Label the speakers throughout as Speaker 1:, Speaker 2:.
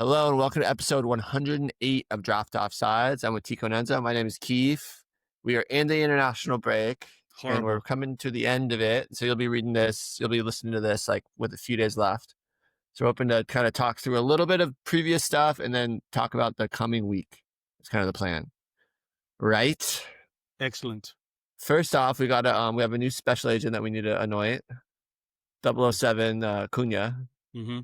Speaker 1: Hello and welcome to episode 108 of Draft Offsides. I'm with Tiko and Enzo. My name is Keith. We are in the international break and we're coming to the end of it. So you'll be reading this, you'll be listening to this like with a few days left. So we're hoping to kind of talk through a little bit of previous stuff and then talk about the coming week. It's kind of the plan. Right?
Speaker 2: Excellent.
Speaker 1: First off, we have a new special agent that we need to anoint. 007 Cunha.
Speaker 2: Mm-hmm.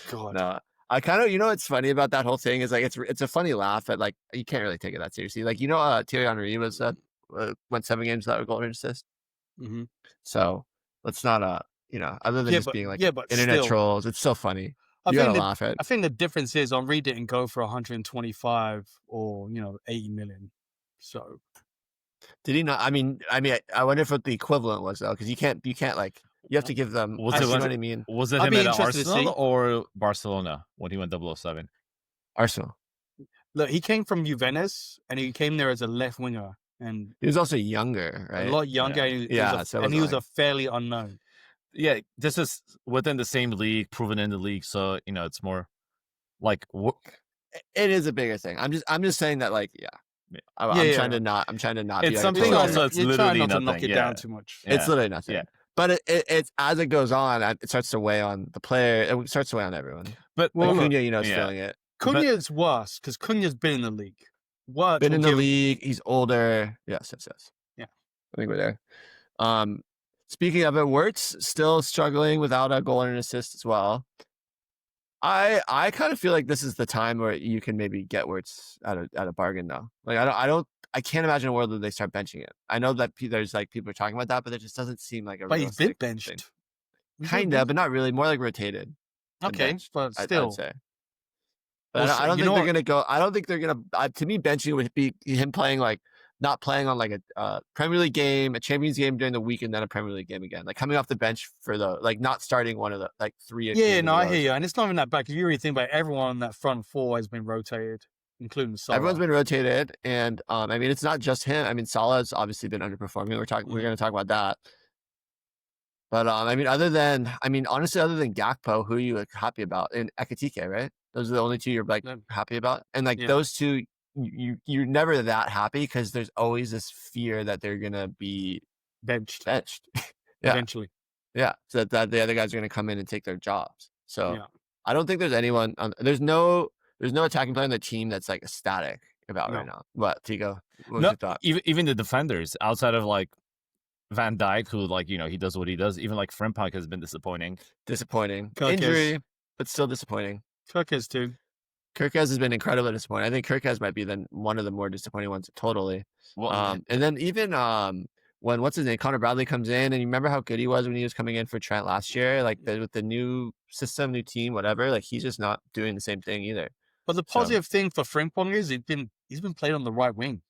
Speaker 2: God.
Speaker 1: No. I kind of, what's funny about that whole thing is like, it's a funny laugh, but like, you can't really take it that seriously. Like, Thierry Henry was, went 7 games without a goal and assist.
Speaker 2: Mm-hmm.
Speaker 1: So let's not, other than just being like internet trolls, it's so funny. You gotta laugh at.
Speaker 2: I think the difference is Henry didn't go for 125 or, 80 million. So.
Speaker 1: Did he not? I mean, I wonder if what the equivalent was though, because you can't like, you have to give them.
Speaker 3: Was it what I mean? Was it him at Arsenal or Barcelona when he went 007?
Speaker 1: Arsenal.
Speaker 2: Look, he came from Juventus and he came there as a left winger, and
Speaker 1: he was also younger, right?
Speaker 2: A lot younger.
Speaker 1: Yeah,
Speaker 2: and he was a fairly unknown.
Speaker 3: Yeah, this is within the same league, proven in the league, so it's more like
Speaker 1: it is a bigger thing. I'm just saying that, like, I'm trying to not.
Speaker 3: It's
Speaker 1: be
Speaker 3: something
Speaker 1: like,
Speaker 3: also. It's literally
Speaker 2: not
Speaker 3: nothing.
Speaker 2: To knock it down too much.
Speaker 1: Yeah. It's literally nothing.
Speaker 3: Yeah.
Speaker 1: But it's as it goes on, it starts to weigh on the player. It starts to weigh on everyone.
Speaker 3: But
Speaker 1: Cunha, is feeling it.
Speaker 2: Cunha's worse because Cunha's been in the league.
Speaker 1: Been in the league. He's older. Yes.
Speaker 2: Yeah,
Speaker 1: I think we're there. Speaking of it, Wirtz still struggling without a goal and an assist as well. I kind of feel like this is the time where you can maybe get Wirtz at a bargain though. Like I can't imagine a world where they start benching it. I know that there's like people are talking about that, but it just doesn't seem like a.
Speaker 2: But he's been benched.
Speaker 1: Kinda, but not really. More like rotated.
Speaker 2: Okay, but still.
Speaker 1: I'd say. But I don't think they're gonna go. I don't think they're gonna. To me, benching would be him playing like not playing on like a Premier League game, a Champions game during the week, and then a Premier League game again. Like coming off the bench for the not starting one of the like 3.
Speaker 2: Yeah, no, I hear you, and it's not even that bad because you really think about everyone on that front 4 has been rotated, including Salah.
Speaker 1: Everyone's been rotated, and I mean it's not just him. I mean Salah's obviously been underperforming. We're going to talk about that. But honestly, other than Gakpo, who are you happy about? And Ekitike, right? Those are the only 2 you're like happy about, and those 2. You're never that happy because there's always this fear that they're gonna be
Speaker 2: benched.
Speaker 1: Eventually. Yeah, so that the other guys are gonna come in and take their jobs. So I don't think there's anyone. There's no attacking player on the team that's like ecstatic about right now. What, Tiko? What was your thought?
Speaker 3: Even the defenders outside of like Van Dijk, who he does what he does. Even like Frimpong has been disappointing.
Speaker 1: Injury, but still disappointing.
Speaker 2: Gyokeres too.
Speaker 1: Gyokeres has been incredibly disappointing. I think Gyokeres might be one of the more disappointing ones totally. Well, and then even when what's his name, Connor Bradley comes in, and you remember how good he was when he was coming in for Trent last year, like with the new system, new team, whatever. Like he's just not doing the same thing either.
Speaker 2: But the positive thing for Frimpong is he's been played on the right wing.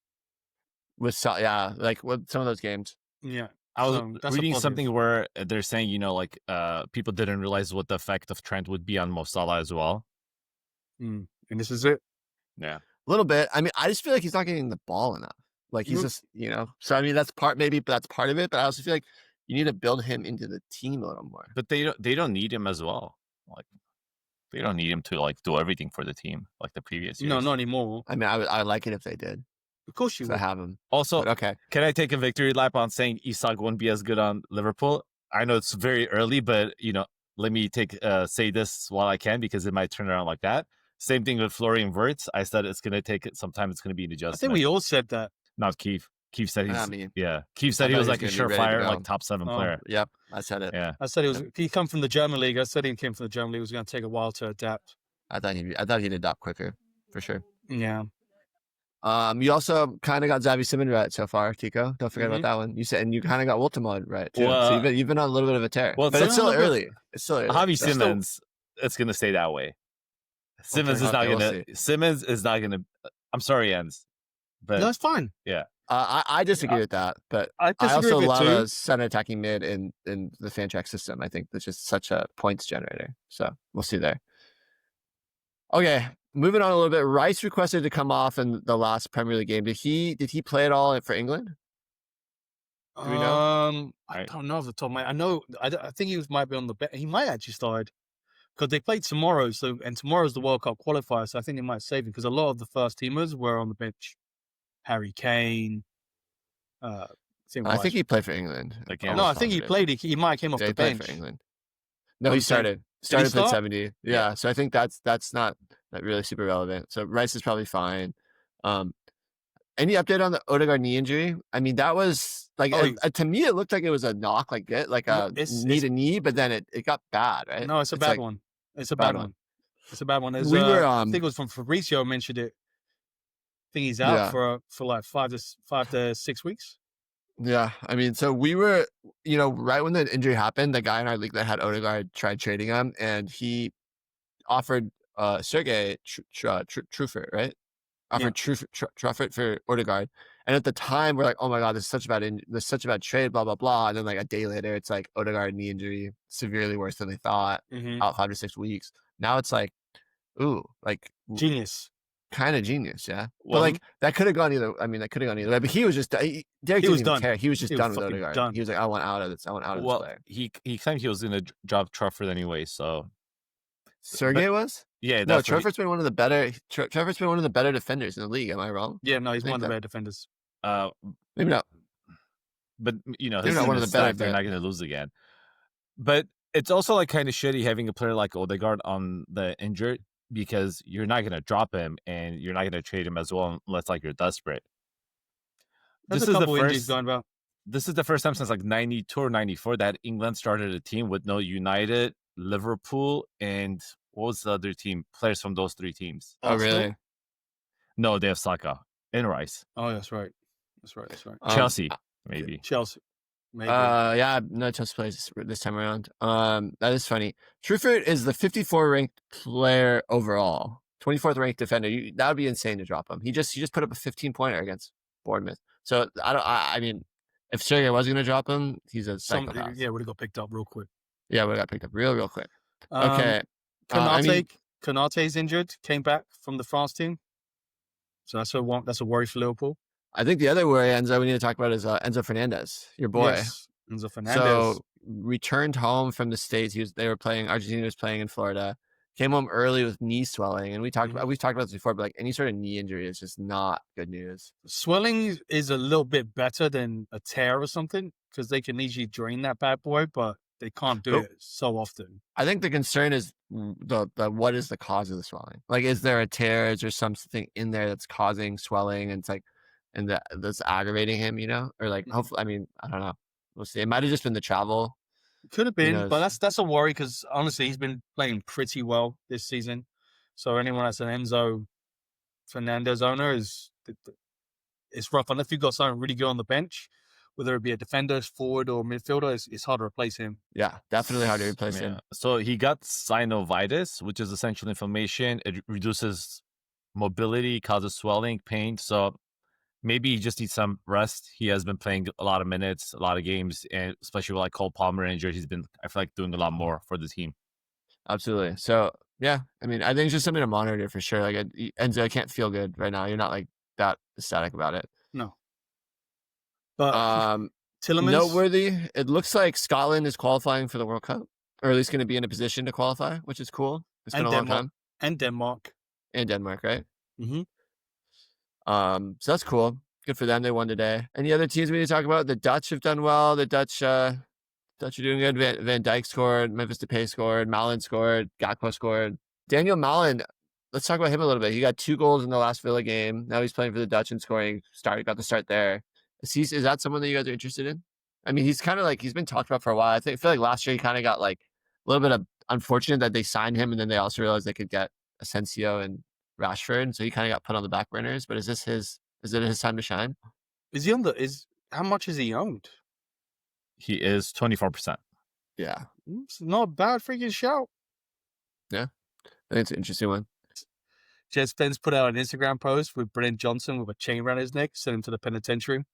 Speaker 1: Like with some of those games.
Speaker 2: Yeah.
Speaker 3: I was reading something where they're saying, people didn't realize what the effect of Trent would be on Mo Salah as well.
Speaker 2: And this is it.
Speaker 3: Yeah.
Speaker 1: A little bit. I mean, I just feel like he's not getting the ball enough. Like he's just, so I mean, that's part of it, but I also feel like you need to build him into the team a little more.
Speaker 3: But they don't need him as well. Like they don't need him to like do everything for the team like the previous years.
Speaker 2: No, not anymore.
Speaker 1: I mean, I would like it if they did.
Speaker 2: Of course you would.
Speaker 1: I have him.
Speaker 3: Also,
Speaker 1: okay.
Speaker 3: Can I take a victory lap on saying Isak won't be as good on Liverpool? I know it's very early, but let me say this while I can because it might turn around like that. Same thing with Florian Wirtz. I said it's going to take some time. It's going to be an adjustment.
Speaker 2: I think we all said that.
Speaker 3: Not Keith. Keith said Keith said he was like a surefire, like top 7 player.
Speaker 1: Yep, I said it.
Speaker 3: Yeah,
Speaker 2: I said he come from the German league. I said he came from the German league. It was going to take a while to adapt.
Speaker 1: I thought he'd adapt quicker, for sure.
Speaker 2: Yeah.
Speaker 1: You also kind of got Xavi Simons right so far, Tiko. Don't forget about that one. You said, and you kind of got Waltermade right too. So you've been on a little bit of a tear. Well, but it's still early.
Speaker 3: Javi Simons, it's going to stay that way. Simons is not gonna. I'm sorry, Jens, but
Speaker 2: that's fine.
Speaker 3: Yeah,
Speaker 1: I disagree with that, but I also love a center attacking mid in the fan track system. I think that's just such a points generator. So we'll see there. Okay, moving on a little bit. Rice requested to come off in the last Premier League game. Did he play at all for England?
Speaker 2: Do we know? I don't know off the top of my head. I know. I think he might be on the bench. He might actually start. because they play tomorrow. And tomorrow's the World Cup qualifier, so I think they might save him because a lot of the first teamers were on the bench. Harry Kane.
Speaker 1: I think he played for England.
Speaker 2: No, I think he played. He might have came off the bench
Speaker 1: for England. No, he started. Played 70. Yeah, so I think that's not really super relevant. So Rice is probably fine. Any update on the Odegaard knee injury? I mean, that was like to me, it looked like it was a knock, like a knee to knee, but then it got bad, right?
Speaker 2: No, it's a bad one. It's a bad one. It's a bad one.
Speaker 1: We were.
Speaker 2: I think it was from Fabrizio mentioned it. I think he's out for like 5 to 6 weeks.
Speaker 1: Yeah, I mean, so we were, right when the injury happened, the guy in our league that had Odegaard tried trading him, and he offered Sergei Truffert, right? Offered Truffert for Odegaard, and at the time we're like, oh my god, this is such a bad trade, blah blah blah. And then like a day later, it's like Odegaard knee injury, severely worse than they thought, out 5 to 6 weeks. Now it's like, ooh, like
Speaker 2: genius.
Speaker 1: Kind of genius, yeah. Well, but like that could have gone either. I mean, that could have gone either way. But he was just Derek didn't even care. He was just done with Odegaard.
Speaker 2: Done.
Speaker 1: He was like, I want out of this. I want out of this player.
Speaker 3: He claimed he was going to drop Truffert anyway. So
Speaker 1: Sergey was.
Speaker 3: Yeah,
Speaker 1: no. Truffert's been one of the better. Truffert's been one of the better defenders in the league. Am I wrong?
Speaker 2: Yeah, no, he's one of the better defenders.
Speaker 1: Maybe not.
Speaker 3: But his
Speaker 1: not one of the better.
Speaker 3: They're not going to lose again. But it's also like kind of shitty having a player like Odegaard on the injured, because you're not going to drop him and you're not going to trade him as well unless like you're desperate.
Speaker 2: This is
Speaker 3: the first time since like 92 or 94 that England started a team with no United, Liverpool, and what was the other team? Players from those 3 teams.
Speaker 1: Oh, really?
Speaker 3: No, they have Saka and Rice.
Speaker 2: Oh, that's right.
Speaker 3: Chelsea, maybe.
Speaker 2: Chelsea. Maybe.
Speaker 1: No, Chelsea plays this time around. That is funny. Truffert is the 54 ranked player overall, 24th ranked defender. That would be insane to drop him. He just put up a 15-pointer against Bournemouth. So I mean, if Sergey was going to drop him, he's a psychopath.
Speaker 2: Would have got picked up real quick.
Speaker 1: Yeah, would have got picked up real quick. Okay.
Speaker 2: Konate's injured, came back from the France team. So that's a worry for Liverpool.
Speaker 1: I think the other worry, Enzo, we need to talk about is Enzo Fernandez, your boy.
Speaker 2: Yes, Enzo Fernandez.
Speaker 1: So returned home from the States. Argentina was playing in Florida. Came home early with knee swelling, and we've talked about this before, but like any sort of knee injury is just not good news.
Speaker 2: Swelling is a little bit better than a tear or something, because they can easily drain that bad boy, but they can't do it so often.
Speaker 1: I think the concern is the what is the cause of the swelling? Like, is there a tear? Is there something in there that's causing swelling? And it's like, that's aggravating him, or like, hopefully, I mean, I don't know. We'll see. It might have just been the travel.
Speaker 2: Could have been, but that's a worry, because honestly, he's been playing pretty well this season. So anyone that's an Enzo Fernandez owner it's rough. Unless you've got something really good on the bench, whether it be a defender, forward, or midfielder, it's hard to replace him.
Speaker 1: Yeah, definitely hard to replace him.
Speaker 3: So he got synovitis, which is essentially inflammation. It reduces mobility, causes swelling, pain. So maybe he just needs some rest. He has been playing a lot of minutes, a lot of games, and especially with like Cole Palmer injured, he's been, I feel like, doing a lot more for the team.
Speaker 1: Absolutely. So yeah, I mean, I think it's just something to monitor for sure. Like, Enzo, I can't feel good right now. You're not like that ecstatic about it.
Speaker 2: No. But Tillemans,
Speaker 1: noteworthy. It looks like Scotland is qualifying for the World Cup, or at least going to be in a position to qualify, which is cool. It's been a long time.
Speaker 2: And Denmark.
Speaker 1: Right?
Speaker 2: Mm-hmm.
Speaker 1: So that's cool. Good for them. They won today. Any other teams we need to talk about? The Dutch have done well. The Dutch are doing good. Van Dijk scored. Memphis Depay scored. Malen scored. Gakpo scored. Donyell Malen, let's talk about him a little bit. He got 2 goals in the last Villa game. Now he's playing for the Dutch and scoring. Got the start there. Is that someone that you guys are interested in? I mean, he's kind of like, he's been talked about for a while. I feel like last year he kind of got like a little bit of unfortunate that they signed him, and then they also realized they could get Asensio and Rashford, so he kind of got put on the back burners. But is it his time to shine?
Speaker 2: How much is he owned?
Speaker 3: He is 24%.
Speaker 1: Yeah,
Speaker 2: it's not a bad freaking shout.
Speaker 1: Yeah, I think it's an interesting one.
Speaker 2: Spence put out an Instagram post with Brennan Johnson with a chain around his neck, sent him to the penitentiary.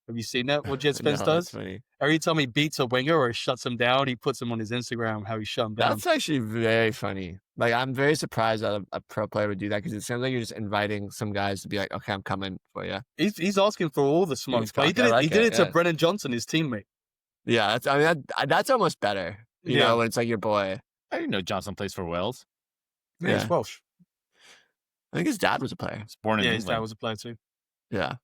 Speaker 2: Have you seen that? What Spence does? Every time he beats a winger or shuts him down, he puts him on his Instagram how he shut him down.
Speaker 1: That's actually very funny. Like, I'm very surprised that a pro player would do that, because it sounds like you're just inviting some guys to be like, okay, I'm coming for you.
Speaker 2: He's asking for all the smoke. But he did it to Brennan Johnson, his teammate.
Speaker 1: Yeah, that's almost better. You know, when it's like your boy.
Speaker 3: I didn't know Johnson plays for Wales.
Speaker 2: Yeah, he's Welsh.
Speaker 1: I think his dad was a player.
Speaker 3: He's born in
Speaker 2: His dad
Speaker 3: England.
Speaker 2: was a player too.
Speaker 1: Yeah.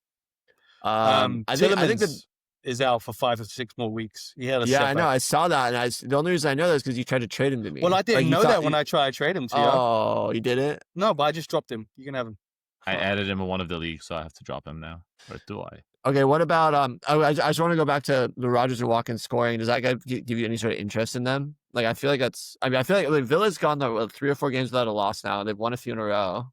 Speaker 2: I
Speaker 1: think
Speaker 2: Tillemans is out for 5 or 6 more weeks. He had a
Speaker 1: Yeah, I know.
Speaker 2: setback.
Speaker 1: I saw that, and the only reason I know that is because you tried to trade him to me.
Speaker 2: Well, I didn't
Speaker 1: Like, you
Speaker 2: know
Speaker 1: thought
Speaker 2: that when I tried to trade him to you.
Speaker 1: Oh, you didn't?
Speaker 2: No, but I just dropped him. You can have him.
Speaker 3: I added him in one of the leagues, so I have to drop him now. Or do I?
Speaker 1: Okay, what about I just want to go back to the Rodgers or Watkins scoring. Does that give you any sort of interest in them? Like, I feel like I feel like Villa's gone 3 or 4 games without a loss now. They've won a few in a row.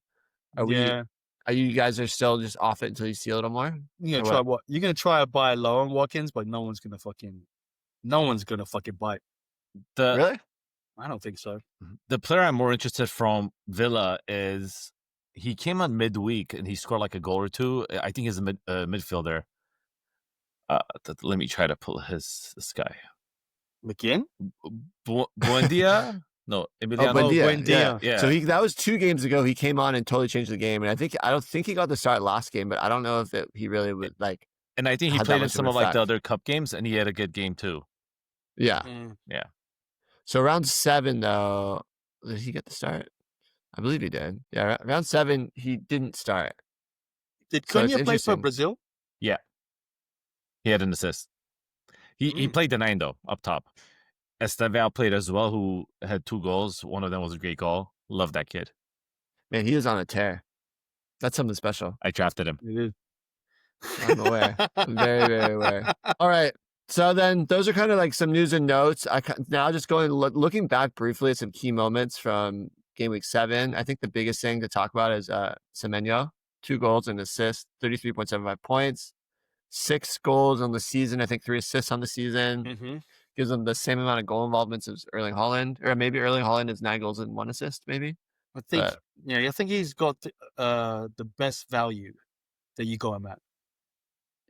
Speaker 1: Are you guys still just off it until you see a little more?
Speaker 2: You're gonna try what? You're gonna try to buy low on Watkins, but no one's gonna fucking bite.
Speaker 1: Really?
Speaker 2: I don't think so.
Speaker 3: The player I'm more interested from Villa is he came on midweek and he scored like a goal or two. I think he's a midfielder. Let me try to pull this guy.
Speaker 2: McGinn?
Speaker 3: Buendia? No, Emiliano.
Speaker 1: Buendia.
Speaker 3: Yeah.
Speaker 1: So that was 2 games ago. He came on and totally changed the game. And I don't think he got the start last game, but I don't know if he really would like.
Speaker 3: And I think he played in some of like the other cup games, and he had a good game too.
Speaker 1: Yeah.
Speaker 3: Yeah.
Speaker 1: So round 7 though, did he get the start? I believe he did. Yeah, round 7 he didn't start.
Speaker 2: Did Cunha play for Brazil?
Speaker 3: Yeah. He had an assist. He played the 9 though, up top. Estevao played as well, who had 2 goals. One of them was a great goal. Love that kid.
Speaker 1: Man, he is on a tear. That's something special.
Speaker 3: I drafted him.
Speaker 2: It is.
Speaker 1: I'm aware. I'm very, very aware. All right. So then those are kind of like some news and notes. Now just looking back briefly at some key moments from game week 7. I think the biggest thing to talk about is Semenyo. 2 goals and assists, 33.75 points, 6 goals on the season. I think 3 assists on the season.
Speaker 2: Mm-hmm.
Speaker 1: Gives them the same amount of goal involvements as Erling Haaland, or maybe Erling Haaland is 9 goals and 1 assist, maybe.
Speaker 2: I think he's got the best value that you got him at.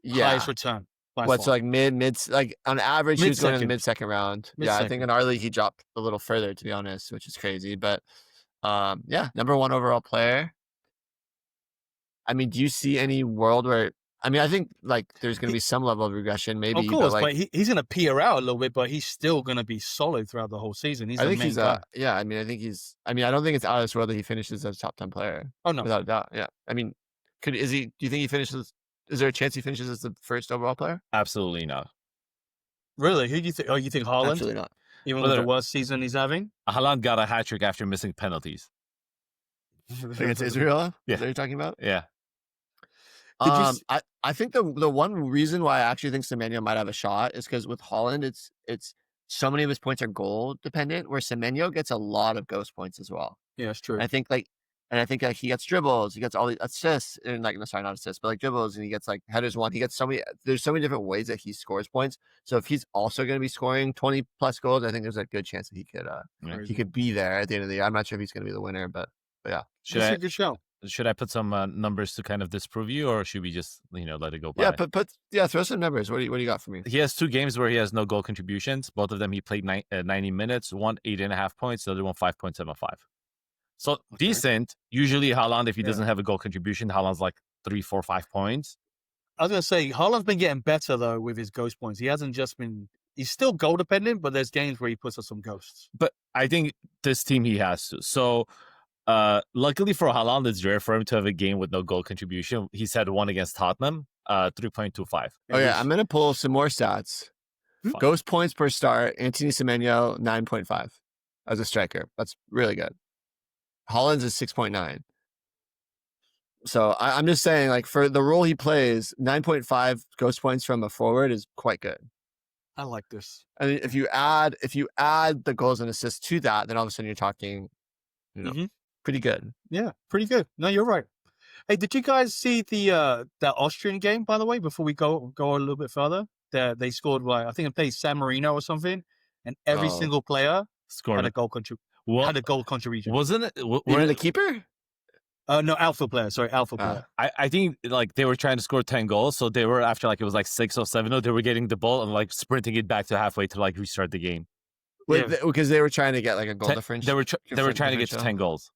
Speaker 1: Yeah.
Speaker 2: Highest return.
Speaker 1: So like mid, like on average, he was going in the mid-second round.
Speaker 2: Mid-second.
Speaker 1: Yeah, I think in our league he dropped a little further, to be honest, which is crazy. But yeah, number 1 overall player. I mean, do you see any world where? I mean, I think like there's going to be some level of regression, maybe.
Speaker 2: Of course,
Speaker 1: but
Speaker 2: he's going to peer out a little bit, but he's still going to be solid throughout the whole season. I don't think it's out
Speaker 1: of this world that he finishes as a top 10 player.
Speaker 2: Oh no,
Speaker 1: without a doubt. Yeah, I mean, do you think he finishes? Is there a chance he finishes as the first overall player?
Speaker 3: Absolutely not.
Speaker 2: Really? Who do you think? Oh, you think Haaland?
Speaker 1: Absolutely not.
Speaker 2: Even with the worst season he's having?
Speaker 3: Haaland got a hat trick after missing penalties.
Speaker 1: Against Israel?
Speaker 3: Yeah.
Speaker 1: Is that what you're talking about?
Speaker 3: Yeah.
Speaker 1: I think the one reason why I actually think Semenyo might have a shot is because with Haaland, it's so many of his points are goal dependent, where Semenyo gets a lot of ghost points as well.
Speaker 2: Yeah, it's true.
Speaker 1: And I think he gets dribbles, he gets all the assists, and not assists, but like dribbles, and he gets like headers won. He gets there's so many different ways that he scores points. So if he's also going to be scoring 20 plus goals, I think there's a good chance that he could be there at the end of the year. I'm not sure if he's going to be the winner, but yeah.
Speaker 2: That's a good show.
Speaker 3: Should I put some numbers to kind of disprove you, or should we just let it go by?
Speaker 1: Yeah, throw some numbers. What do you got for me?
Speaker 3: He has 2 games where he has no goal contributions. Both of them he played 90 minutes. One 8.5 points, the other one 5.75. So decent. Usually Haaland, if he doesn't have a goal contribution, Haaland's like 3, 4, 5 points.
Speaker 2: I was gonna say Haaland's been getting better though with his ghost points. He hasn't just been. He's still goal dependent, but there's games where he puts up some ghosts.
Speaker 3: But I think this team he has to. So. Luckily for Haaland, it's rare for him to have a game with no goal contribution. He's had one against Tottenham, 3.25.
Speaker 1: Oh yeah, I'm gonna pull some more stats.
Speaker 3: Fine.
Speaker 1: Ghost points per start. Anthony Semenyo 9.5 as a striker. That's really good. Haaland's is 6.9. So I'm just saying, like for the role he plays, 9.5 ghost points from a forward is quite good.
Speaker 2: I like this.
Speaker 1: And if you add the goals and assists to that, then all of a sudden you're talking, pretty good.
Speaker 2: Yeah, pretty good. No, you're right. Hey, did you guys see that Austrian game, by the way, before we go a little bit further? They scored, I think they played San Marino or something, and every single player
Speaker 3: scored
Speaker 2: had a goal contribution.
Speaker 3: Wasn't it?
Speaker 1: Were the keeper?
Speaker 2: No, alpha player. Sorry, alpha player.
Speaker 3: I think like they were trying to score 10 goals, so they were after it was like 6 or 7. They were getting the ball and like sprinting it back to halfway to like restart the game.
Speaker 1: Wait, because they were trying to get like a goal difference.
Speaker 3: They were trying to get to 10 goals.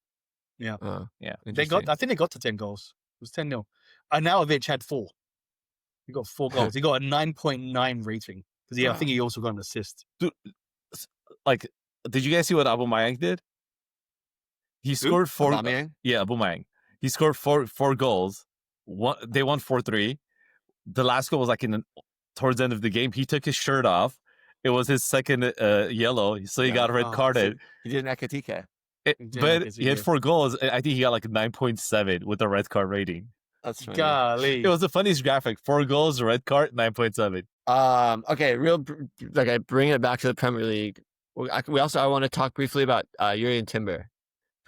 Speaker 2: Yeah.
Speaker 3: Yeah.
Speaker 2: I think they got to 10 goals. It was 10-0. Arnautovic had 4. He got 4 goals. He got a 9.9 rating. Because I think he also got an assist.
Speaker 3: Dude, like did you guys see what Aubameyang did? He scored 4.
Speaker 1: Aubameyang?
Speaker 3: Yeah, Aubameyang. He scored four goals. They won 4-3. The last goal was like towards the end of the game. He took his shirt off. It was his second yellow, so he got red carded.
Speaker 1: He did an Ekatike.
Speaker 3: But he had 4 goals. I think he got like a 9.7 with a red card rating.
Speaker 1: That's funny.
Speaker 2: Golly.
Speaker 3: It was the funniest graphic. 4 goals, red card, 9.7.
Speaker 1: Okay, bring it back to the Premier League. I want to talk briefly about Jurrien Timber.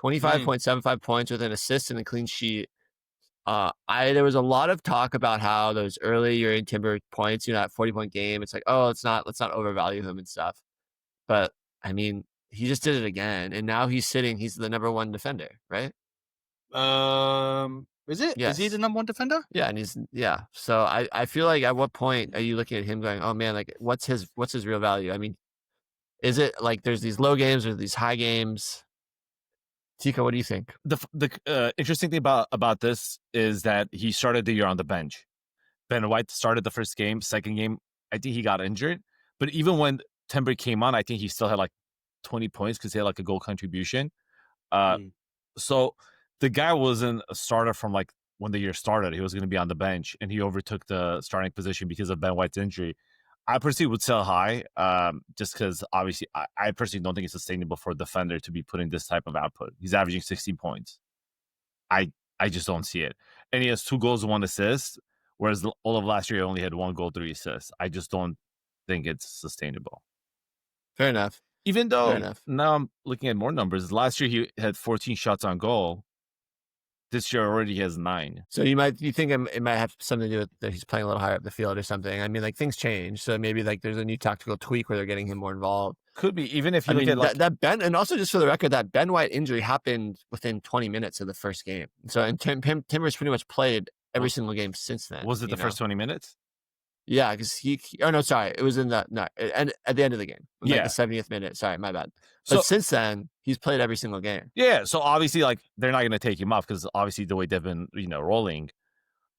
Speaker 1: 25.75 points with an assist and a clean sheet. There was a lot of talk about how those early Jurrien Timber points, that 40-point game, it's like, let's not overvalue him and stuff. But I mean, he just did it again, and now he's the number 1 defender, right?
Speaker 2: Is it?
Speaker 1: Yes.
Speaker 2: Is he the number 1 defender?
Speaker 1: Yeah, and So I feel like at what point are you looking at him going, oh man, like what's his real value? I mean, is it like there's these low games or these high games? Tiko, what do you think?
Speaker 3: The interesting thing about this is that he started the year on the bench. Ben White started the first game. Second game, I think he got injured. But even when Timber came on, I think he still had like 20 points because he had like a goal contribution. So the guy wasn't a starter from like when the year started. He was going to be on the bench, and he overtook the starting position because of Ben White's injury. I personally would sell high, just because obviously I personally don't think it's sustainable for a defender to be putting this type of output. He's averaging 16 points. I just don't see it. And he has 2 goals and 1 assist, whereas all of last year he only had 1 goal, 3 assists. I just don't think it's sustainable.
Speaker 1: Fair enough.
Speaker 3: Even though now I'm looking at more numbers. Last year he had 14 shots on goal. This year already has 9.
Speaker 1: So you think it might have something to do with that he's playing a little higher up the field or something. I mean, like things change, so maybe like there's a new tactical tweak where they're getting him more involved.
Speaker 3: Could be, even if you look at like
Speaker 1: that Ben, and also just for the record, that Ben White injury happened within 20 minutes of the first game. So and Timber's pretty much played every single game since then.
Speaker 3: Was it the first 20 minutes?
Speaker 1: Yeah, because it was in and at the end of the game. Like the 70th minute. Sorry, my bad. But since then, he's played every single game.
Speaker 3: Yeah, so obviously, like they're not going to take him off because obviously the way they've been, rolling.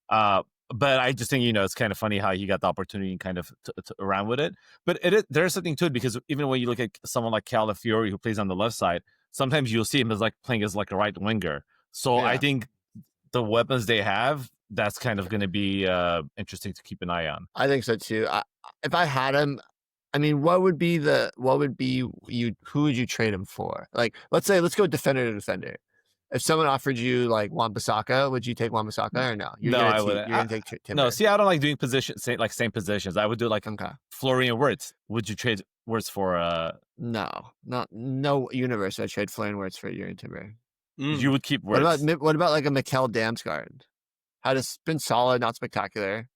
Speaker 3: But I just think it's kind of funny how he got the opportunity and kind of to around with it. But there's something to it because even when you look at someone like Calafiori who plays on the left side, sometimes you'll see him as like playing as like a right winger. So I think the weapons they have, that's kind of going to be interesting to keep an eye on.
Speaker 1: I think so too. If I had him, I mean, who would you trade him for? Like, let's go defender to defender. If someone offered you like Wan-Bissaka, would you take Wan-Bissaka or no?
Speaker 3: I wouldn't.
Speaker 1: You're gonna take Timber.
Speaker 3: No, see, I don't like doing same positions. I would do like Florian Wirtz. Would you trade Wirtz for
Speaker 1: No universe. I'd trade Florian Wirtz for Jurrien Timber.
Speaker 3: You would keep Wirtz.
Speaker 1: What about like a Mikel Damsgaard? It's been solid, not spectacular.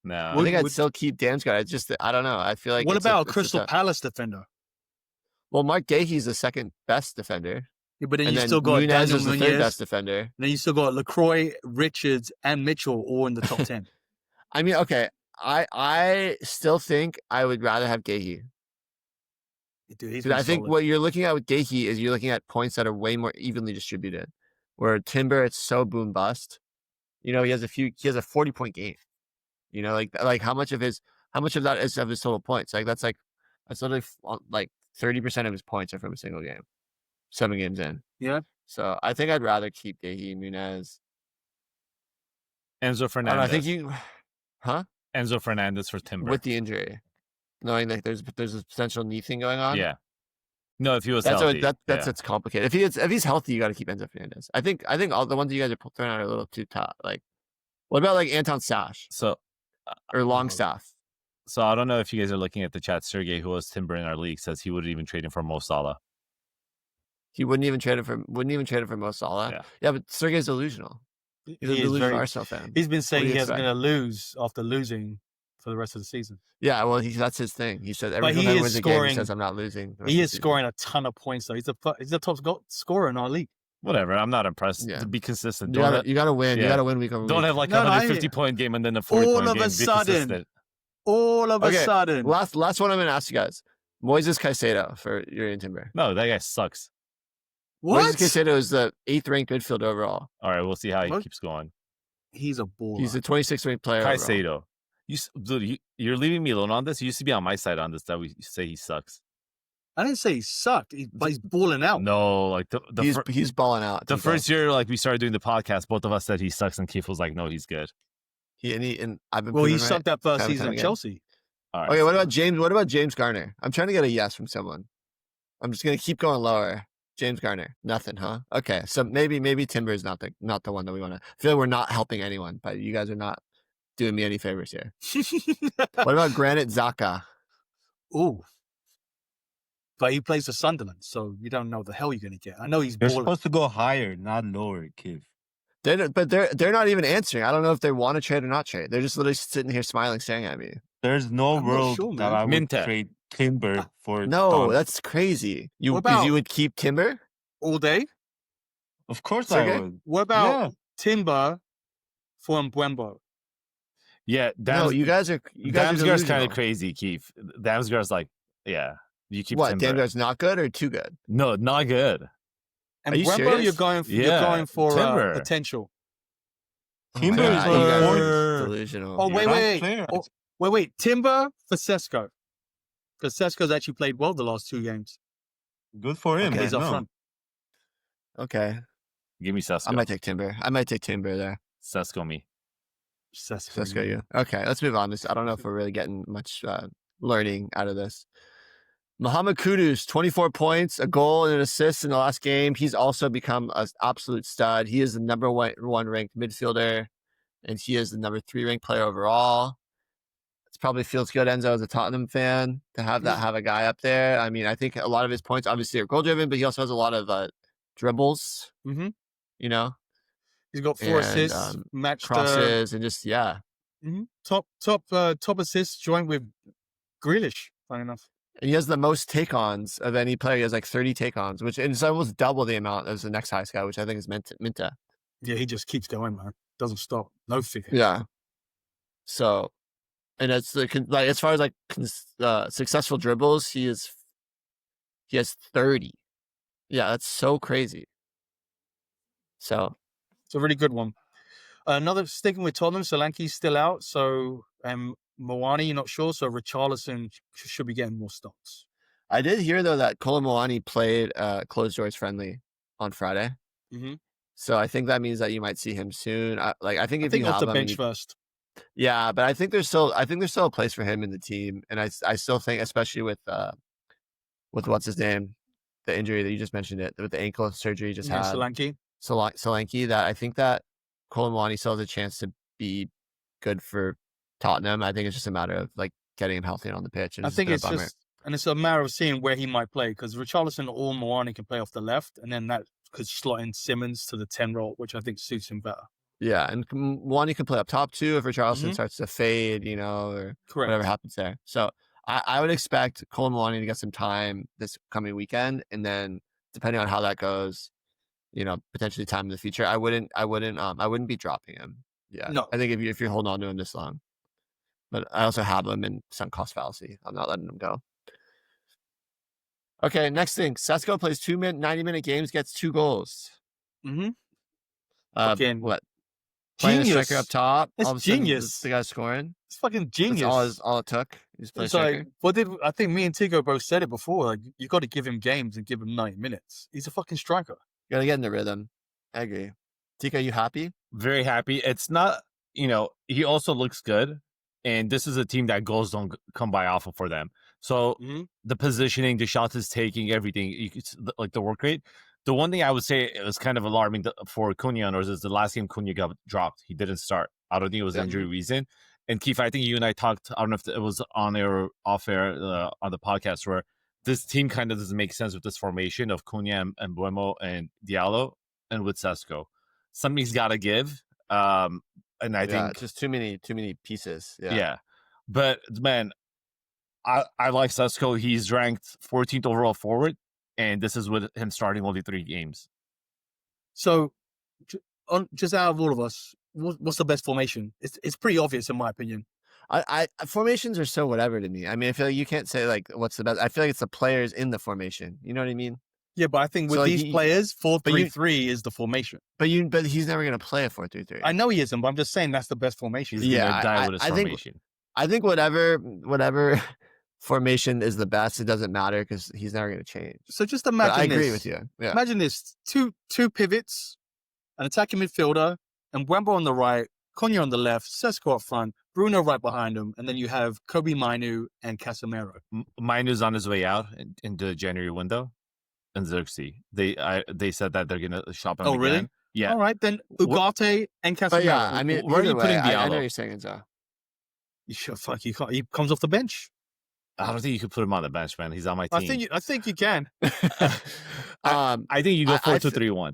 Speaker 3: No,
Speaker 1: I think I'd still keep Damsgaard. I don't know. I feel like.
Speaker 2: What about a Crystal Palace defender?
Speaker 1: Well, Mark Gahey's the second best defender.
Speaker 2: Yeah, but then you still got
Speaker 1: Nunez is the third best defender.
Speaker 2: Then you still got LaCroix, Richards, and Mitchell all in the top 10.
Speaker 1: I mean, okay. I still think I would rather have Gahey.
Speaker 2: Dude,
Speaker 1: I think what you're looking at with Gahey is you're looking at points that are way more evenly distributed. Where Timber, it's so boom bust. He has a 40-point game. Like how much of that is of his total points? Like that's literally like 30% of his points are from a single game. 7 games in.
Speaker 2: Yeah.
Speaker 1: So I think I'd rather keep Gahey, Nunez.
Speaker 3: Enzo Fernandez.
Speaker 1: I think
Speaker 3: Enzo Fernandez for Timber
Speaker 1: with the injury, knowing that there's a potential knee thing going on.
Speaker 3: Yeah. No, if he was healthy.
Speaker 1: It's complicated. If he's healthy, you got to keep Enzo Fernandez. I think all the ones you guys are throwing out are a little too tough. Like, what about like Anton Sash? Or Longstaff?
Speaker 3: So I don't know if you guys are looking at the chat. Sergey, who was Timber in our league, says he wouldn't even trade him for Mo Salah.
Speaker 1: He wouldn't even trade him for Mo Salah. Yeah, but Sergey's delusional. He's a delusional Arsenal fan.
Speaker 2: He's been saying he's going to lose after losing for the rest of the season.
Speaker 1: Yeah, well, that's his thing. He said every time he wins a game, he says, "I'm not losing."
Speaker 2: He is scoring a ton of points, though. He's the top scorer in our league.
Speaker 3: Whatever. I'm not impressed. Yeah. To be consistent.
Speaker 1: You got to win. Yeah. You got to win week over week.
Speaker 3: Don't have like a 150-point game and then a 40-point game.
Speaker 2: All of a sudden.
Speaker 1: Last one I'm going to ask you guys. Moises Caicedo for Jurrien Timber.
Speaker 3: No, that guy sucks.
Speaker 2: What?
Speaker 1: Moises Caicedo is the 8th ranked midfielder overall.
Speaker 3: All right, we'll see how he keeps going.
Speaker 2: He's a baller.
Speaker 1: He's the 26th ranked player
Speaker 3: Caicedo. Dude, you're leaving me alone on this. You used to be on my side on this, that we say he sucks.
Speaker 2: I didn't say he sucked, but he's balling out.
Speaker 3: No, like
Speaker 1: he's balling out.
Speaker 3: The first year, like we started doing the podcast, both of us said he sucks, and Keith was like, "No, he's good."
Speaker 1: I've been.
Speaker 2: Well, he sucked that first season at Chelsea.
Speaker 3: All right,
Speaker 1: okay, what about James? What about James Garner? I'm trying to get a yes from someone. I'm just gonna keep going lower. James Garner, nothing, huh? Okay, so maybe Timber is not the one that we want to. I feel like we're not helping anyone, but you guys are not doing me any favors here. What about Granit Xhaka?
Speaker 2: Ooh. But he plays for Sunderland, so you don't know the hell you're going to get. I know he's
Speaker 4: They're
Speaker 2: balling.
Speaker 4: supposed to go higher, not lower, Kev.
Speaker 1: They're not even answering. I don't know if they want to trade or not trade. They're just literally sitting here smiling, staring at me.
Speaker 4: There's no
Speaker 2: I'm
Speaker 4: world
Speaker 2: not sure,
Speaker 4: that I would
Speaker 3: Minteh.
Speaker 4: trade Timber for.
Speaker 1: No,
Speaker 4: Don.
Speaker 1: that's crazy.
Speaker 2: What about-
Speaker 1: You would keep Timber?
Speaker 2: All day?
Speaker 4: Of course
Speaker 1: Sergey?
Speaker 4: I would.
Speaker 2: What about
Speaker 4: Yeah.
Speaker 2: Timber for Mbembo?
Speaker 3: Yeah,
Speaker 1: No, you guys are
Speaker 3: Damsgaard's kind
Speaker 1: delusional.
Speaker 3: of crazy, Keith. Damsgaard's like, yeah, you keep
Speaker 1: What?
Speaker 3: Timber.
Speaker 1: Damsgaard's not good or too good?
Speaker 3: No, not good.
Speaker 2: And
Speaker 1: Are you
Speaker 2: Mbembo,
Speaker 1: serious?
Speaker 2: you're going for
Speaker 3: Timber.
Speaker 2: potential.
Speaker 4: Timber
Speaker 1: Oh my
Speaker 4: is
Speaker 1: God, you guys are
Speaker 4: for-
Speaker 1: delusional.
Speaker 2: Oh,
Speaker 4: You're
Speaker 2: wait,
Speaker 4: not
Speaker 2: wait.
Speaker 4: fair.
Speaker 2: Oh, wait. Timber for Sesko. Because Sesko's actually played well the last 2 games.
Speaker 4: Good for him.
Speaker 1: Okay,
Speaker 2: He's up
Speaker 4: no.
Speaker 2: front.
Speaker 1: Okay,
Speaker 3: Give me Sesko.
Speaker 1: I might take Timber there.
Speaker 3: Sesko me.
Speaker 1: Sesko, you. Okay, let's move on. I don't know if we're really getting much learning out of this. Mohamed Kuduz, 24 points, a goal and an assist in the last game. He's also become an absolute stud. He is the number one ranked midfielder, and he is the number 3 ranked player overall. It probably feels good, Enzo, as a Tottenham fan, to have a guy up there. I mean, I think a lot of his points obviously are goal driven, but he also has a lot of dribbles.
Speaker 2: Mm-hmm.
Speaker 1: You know,
Speaker 2: He's got 4
Speaker 1: And,
Speaker 2: assists, matched
Speaker 1: crosses, and just
Speaker 2: top assists joined with Grealish, funny enough.
Speaker 1: And he has the most take-ons of any player. He has like 30 take-ons, which is almost double the amount as the next highest guy, which I think is Minteh.
Speaker 2: Yeah, he just keeps going, man. Doesn't stop. No fear.
Speaker 1: Yeah. So, and it's like as far as successful dribbles, he has 30. Yeah, that's so crazy. So
Speaker 2: It's a really good one. Another sticking with Tottenham, Solanke's still out, so Moani, not sure. So Richarlison should be getting more starts.
Speaker 1: I did hear though that Kolomwani played closed doors friendly on Friday.
Speaker 2: Mm-hmm.
Speaker 1: So I think that means that you might see him soon. I think if you
Speaker 2: off
Speaker 1: have
Speaker 2: the
Speaker 1: him,
Speaker 2: bench first.
Speaker 1: yeah, but I think there's still a place for him in the team, and I still think, especially with what's his name, the injury that you just mentioned, with the ankle surgery he just had,
Speaker 2: Solanke.
Speaker 1: Solanke, that I think that Kolomwani still has a chance to be good for Tottenham. I think it's just a matter of like getting him healthy and on the pitch. And
Speaker 2: I think it's a matter of seeing where he might play, because Richarlison or Moani can play off the left, and then that could slot in Simmons to the 10 role, which I think suits him better.
Speaker 1: Yeah, and Moani can play up top too if Richarlison starts to fade, or
Speaker 2: Correct.
Speaker 1: whatever happens there. So I would expect Kolomwani to get some time this coming weekend, and then depending on how that goes, potentially time in the future. I wouldn't be dropping him. Yeah,
Speaker 2: No.
Speaker 1: I think if you're holding on to him this long, but I also have him in sunk cost fallacy. I'm not letting him go. Okay, next thing. Sesko plays 90-minute games, gets 2 goals.
Speaker 2: Mm-hmm.
Speaker 1: What? Playing a
Speaker 2: Genius.
Speaker 1: striker up top.
Speaker 2: It's
Speaker 1: all of a sudden,
Speaker 2: genius.
Speaker 1: The guy's scoring.
Speaker 2: It's fucking genius.
Speaker 1: That's all it took. He just played
Speaker 2: It's
Speaker 1: striker.
Speaker 2: I think me and Tiko both said it before. Like, you got to give him games and give him 90 minutes. He's a fucking striker.
Speaker 1: You gotta get in the rhythm. I agree. Tiko, you happy?
Speaker 3: Very happy. It's not, he also looks good. And this is a team that goals don't come by often for them. So the positioning, the shots is taking, everything, like the work rate. The one thing I would say it was kind of alarming for Cunha is the last game Cunha got dropped. He didn't start. I don't think it was injury reason. And Keith, I think you and I talked, I don't know if it was on air or off air on the podcast, where this team kind of doesn't make sense with this formation of Cunha and Buemo and Diallo and with Sesko. Something's got to give. And I think
Speaker 1: just too many pieces.
Speaker 3: Yeah. But man, I like Sesko. He's ranked 14th overall forward, and this is with him starting only 3 games.
Speaker 2: So, just out of all of us, what's the best formation? It's pretty obvious in my opinion.
Speaker 1: I formations are so whatever to me. I mean, I feel like you can't say like what's the best. I feel like it's the players in the formation. You know what I mean?
Speaker 2: Yeah, but I think with these players, 4-3-3 is the formation.
Speaker 1: But he's never gonna play a 4-3-3.
Speaker 2: I know he isn't, but I'm just saying that's the best formation.
Speaker 3: He's gonna die with his formation.
Speaker 1: I think whatever formation is the best, it doesn't matter because he's never going to change.
Speaker 2: So just
Speaker 1: But
Speaker 2: imagine
Speaker 1: I agree
Speaker 2: this.
Speaker 1: with you. Yeah.
Speaker 2: Imagine this: two pivots, an attacking midfielder, and Wemba on the right, Konya on the left, Sesko up front, Bruno right behind him, and then you have Kobe Mainu and Casemiro.
Speaker 3: Mainu's on his way out in the January window, and Xerxes. They said that they're gonna shop him.
Speaker 2: Oh,
Speaker 3: again.
Speaker 2: really?
Speaker 3: Yeah.
Speaker 2: All right, then Ugarte and Casemiro.
Speaker 1: But yeah, I mean,
Speaker 3: where are you
Speaker 1: either way,
Speaker 3: putting
Speaker 1: I know
Speaker 3: Diallo?
Speaker 1: what you're saying, Enzo.
Speaker 2: You sure fuck you can't. He comes off the bench.
Speaker 3: I don't think you could put him on the bench, man. He's on my team.
Speaker 2: I think you can.
Speaker 3: I think you go 4-2-3-1.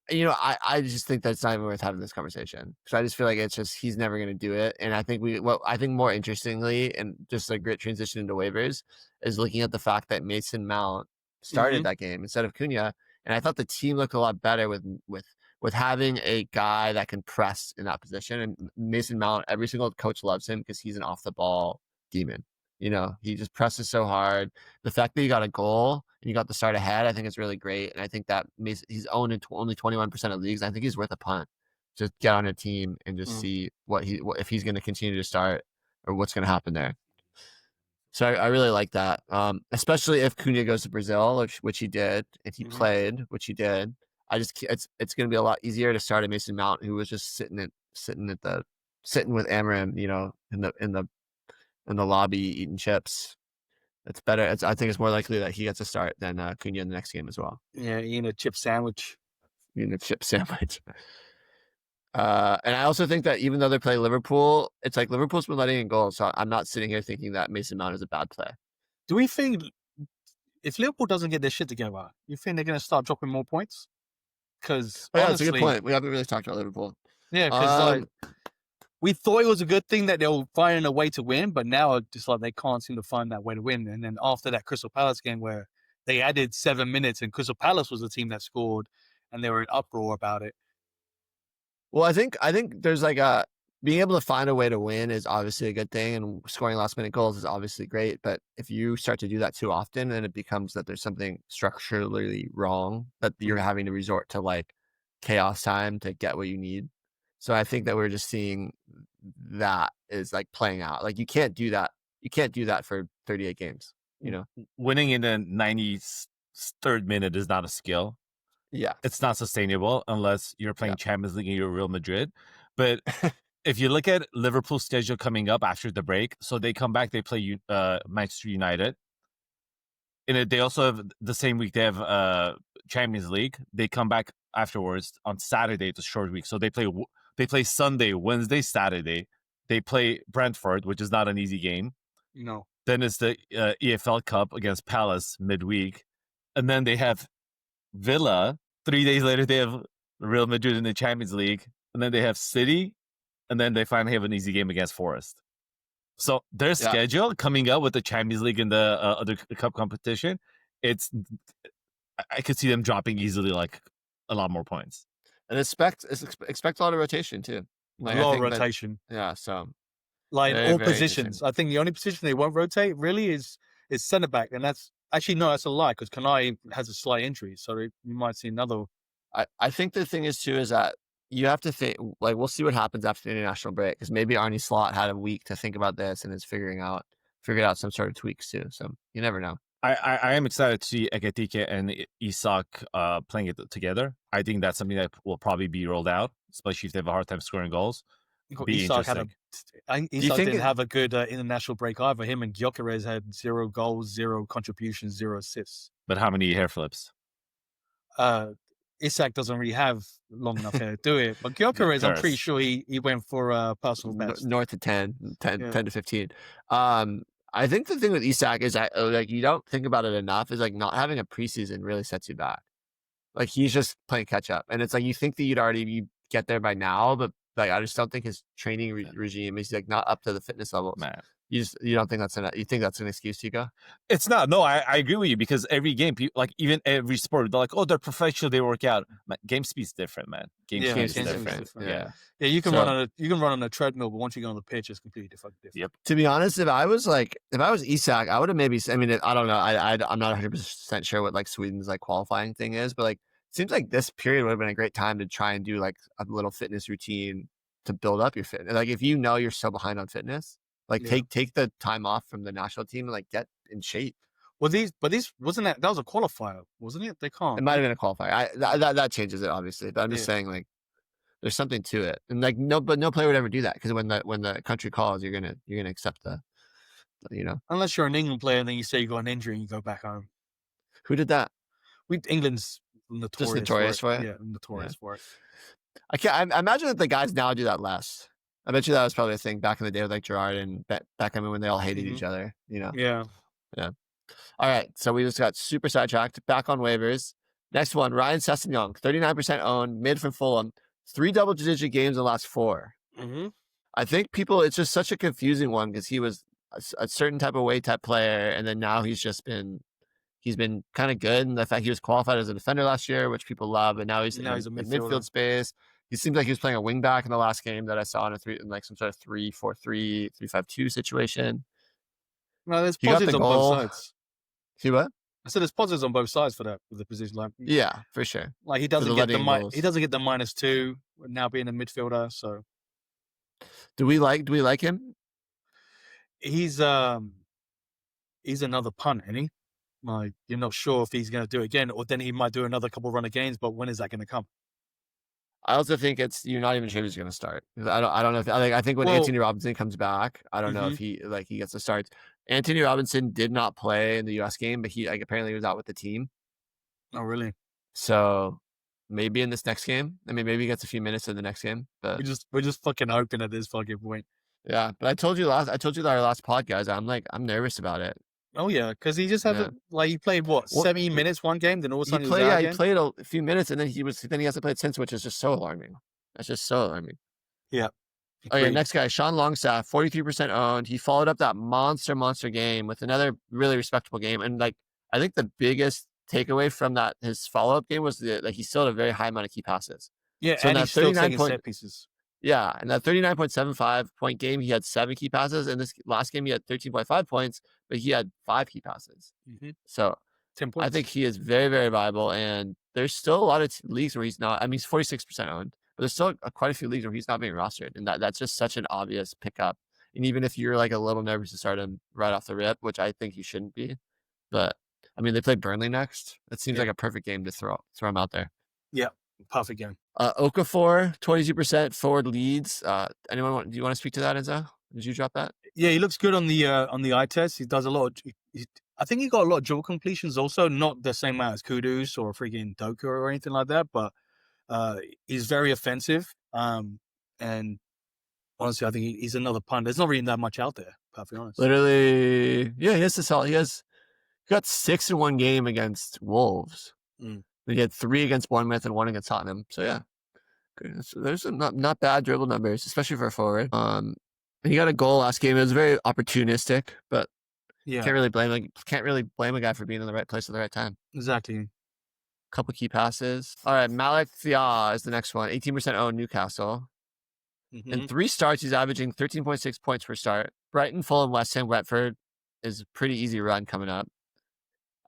Speaker 1: You know, I just think that's not even worth having this conversation. So I just feel like it's just he's never going to do it. And I think I think more interestingly, and just a great transition into waivers, is looking at the fact that Mason Mount started that game instead of Cunha, and I thought the team looked a lot better with having a guy that can press in that position. And Mason Mount, every single coach loves him because he's an off the ball demon. You know, he just presses so hard. The fact that you got a goal and you got the start ahead, I think is really great. And I think that he's owned in only 21% of leagues. I think he's worth a punt. Just get on a team and just see if he's going to continue to start or what's going to happen there. So I really like that, especially if Cunha goes to Brazil, which he did, and he played, which he did. It's going to be a lot easier to start a Mason Mount who was just sitting with Amorim, you know, in the lobby eating chips. It's better. I think it's more likely that he gets a start than Cunha in the next game as well.
Speaker 2: Yeah, eating a chip sandwich.
Speaker 1: And I also think that even though they play Liverpool, it's like Liverpool's been letting in goals. So I'm not sitting here thinking that Mason Mount is a bad play.
Speaker 2: Do we think if Liverpool doesn't get their shit together, you think they're going to start dropping more points? Because
Speaker 1: that's a good point. We haven't really talked about Liverpool.
Speaker 2: Yeah, because we thought it was a good thing that they were finding a way to win, but now it's just like they can't seem to find that way to win. And then after that Crystal Palace game where they added 7 minutes and Crystal Palace was the team that scored and they were in uproar about it.
Speaker 1: Well, I think there's like being able to find a way to win is obviously a good thing, and scoring last minute goals is obviously great. But if you start to do that too often, then it becomes that there's something structurally wrong, that you're having to resort to like chaos time to get what you need. So I think that we're just seeing that is like playing out. Like you can't do that. You can't do that for 38 games, you know?
Speaker 3: Winning in the 93rd minute is not a skill.
Speaker 1: Yeah.
Speaker 3: It's not sustainable unless you're playing Champions League and you're Real Madrid. But if you look at Liverpool's schedule coming up after the break, so they come back, they play Manchester United. And they also have the same week, they have Champions League. They come back afterwards on Saturday. It's a short week. So they play Sunday, Wednesday, Saturday. They play Brentford, which is not an easy game.
Speaker 2: No.
Speaker 3: Then it's the EFL Cup against Palace midweek. And then they have Villa. 3 days later, they have Real Madrid in the Champions League. And then they have City. And then they finally have an easy game against Forrest. So their schedule coming up with the Champions League and the other cup competition, I could see them dropping easily like a lot more points.
Speaker 1: And expect a lot of rotation too.
Speaker 2: Like, a lot of rotation.
Speaker 1: So
Speaker 2: like all positions. I think the only position they won't rotate really is centre back, and that's actually no, that's a lie because Kanai has a slight injury, so you might see another.
Speaker 1: I think the thing is too is that you have to think, like, we'll see what happens after the international break, because maybe Arne Slot had a week to think about this and is figured out some sort of tweaks too. So you never know.
Speaker 3: I am excited to see Ekatike and Isak playing it together. I think that's something that will probably be rolled out, especially if they have a hard time scoring goals.
Speaker 2: Isak didn't have a good international break either. Him and Gyokeres had 0 goals, 0 contributions, 0 assists.
Speaker 3: But how many hair flips?
Speaker 2: Isak doesn't really have long enough hair to do it. But Gyokeres, I'm pretty sure he went for personal best.
Speaker 1: North of 10 to 15. I think the thing with Isak is that, like, you don't think about it enough, is like not having a preseason really sets you back. Like, he's just playing catch up. And it's like you think that you'd get there by now, but like I just don't think his training regime is like not up to the fitness level.
Speaker 3: Man.
Speaker 1: You don't think you think that's an excuse, Tiko?
Speaker 3: It's not. No, I agree with you, because every game, like even every sport, they're like, oh, they're professional, they work out. Man, game speed's different, man. Game speed is different.
Speaker 2: Yeah, you can run on a treadmill, but once you get on the pitch, it's completely different.
Speaker 3: Yep.
Speaker 1: To be honest, if I was Isak, I would have maybe. I mean, I don't know. I'm not 100% sure what like Sweden's like qualifying thing is, but like it seems like this period would have been a great time to try and do like a little fitness routine to build up your fitness. Like if you know you're so behind on fitness, Like take the time off from the national team and like get in shape.
Speaker 2: Well, these wasn't that was a qualifier, wasn't it? They can't.
Speaker 1: It might have been a qualifier. That changes it obviously, but I'm just saying like there's something to it, and like no player would ever do that because when the country calls, you're gonna accept the
Speaker 2: unless you're an England player and then you say you got an injury and you go back home.
Speaker 1: Who did that?
Speaker 2: England's notorious
Speaker 1: for it.
Speaker 2: Yeah, notorious for it.
Speaker 1: I imagine that the guys now do that less. I bet you that was probably a thing back in the day with like Gerrard and Beckham when they all hated each other.
Speaker 2: Yeah.
Speaker 1: All right, so we just got super sidetracked. Back on waivers. Next one, Ryan Sessegnon, 39% owned, mid from Fulham, 3 double-digit games in the last 4.
Speaker 2: Mm-hmm.
Speaker 1: I think it's just such a confusing one because he was a certain type of weight type player, and then now he's been kind of good. And the fact he was qualified as a defender last year, which people love, and now he's in
Speaker 2: a
Speaker 1: midfield space. He seems like he was playing a wing back in the last game that I saw in some sort of 3-4-3, 3-5-2 situation.
Speaker 2: No, there's positives on both sides.
Speaker 1: See what?
Speaker 2: I said there's positives on both sides for the position. Like,
Speaker 1: yeah, for sure.
Speaker 2: Like he doesn't get the -2 now being a midfielder. So
Speaker 1: do we like him?
Speaker 2: He's another punt, isn't he? Like you're not sure if he's going to do it again, or then he might do another couple run of games. But when is that going to come?
Speaker 1: I also think you're not even sure who's going to start. I don't know if I think when Anthony Robinson comes back, I don't know if he gets the starts. Anthony Robinson did not play in the US game, but he apparently was out with the team.
Speaker 2: Oh, really?
Speaker 1: So maybe in this next game. I mean, maybe he gets a few minutes in the next game. But
Speaker 2: we're just fucking hoping at this fucking point.
Speaker 1: Yeah, but I told you that our last podcast. I'm nervous about it.
Speaker 2: Oh yeah, because he just had he played 70 minutes one game, then all of a sudden he
Speaker 1: played a few minutes, and then he hasn't played since, which is just so alarming. That's just so alarming.
Speaker 2: Yeah.
Speaker 1: Okay, next guy, Sean Longstaff, 43% owned. He followed up that monster game with another really respectable game, and I think the biggest takeaway from his follow up game was that he still had a very high amount of key passes.
Speaker 2: Yeah, so and he's still taking set pieces.
Speaker 1: Yeah, in that 39.75 point game, he had 7 key passes. In this last game, he had 13.5 points, but he had 5 key passes.
Speaker 2: Mm-hmm.
Speaker 1: So
Speaker 2: 10 points.
Speaker 1: I think he is very, very viable. And there's still a lot of leagues where he's not. I mean, he's 46% owned, but there's still quite a few leagues where he's not being rostered. And that's just such an obvious pickup. And even if you're a little nervous to start him right off the rip, which I think you shouldn't be. But, I mean, they play Burnley next. It seems like a perfect game to throw him out there.
Speaker 2: Yeah, perfect game.
Speaker 1: Okafor, 22% forward leads. Do you want to speak to that, Enzo? Did you drop that?
Speaker 2: Yeah, he looks good on the eye test. He does a lot. I think he got a lot of dribble completions also, not the same amount as Kuduz or freaking Doku or anything like that, but he's very offensive. And honestly, I think he's another punt. There's not really that much out there, perfectly honest.
Speaker 1: Literally, yeah, he has to sell. He got 6 in one game against Wolves. He had 3 against Bournemouth and 1 against Tottenham. So yeah, so there's some not bad dribble numbers, especially for a forward. And he got a goal last game. It was very opportunistic, but can't really blame a guy for being in the right place at the right time.
Speaker 2: Exactly.
Speaker 1: Couple key passes. All right, Malik Thiaw is the next one. 18% owned, Newcastle.
Speaker 2: Mm-hmm.
Speaker 1: In 3 starts, he's averaging 13.6 points per start. Brighton, Fulham, West Ham, Brentford is a pretty easy run coming up.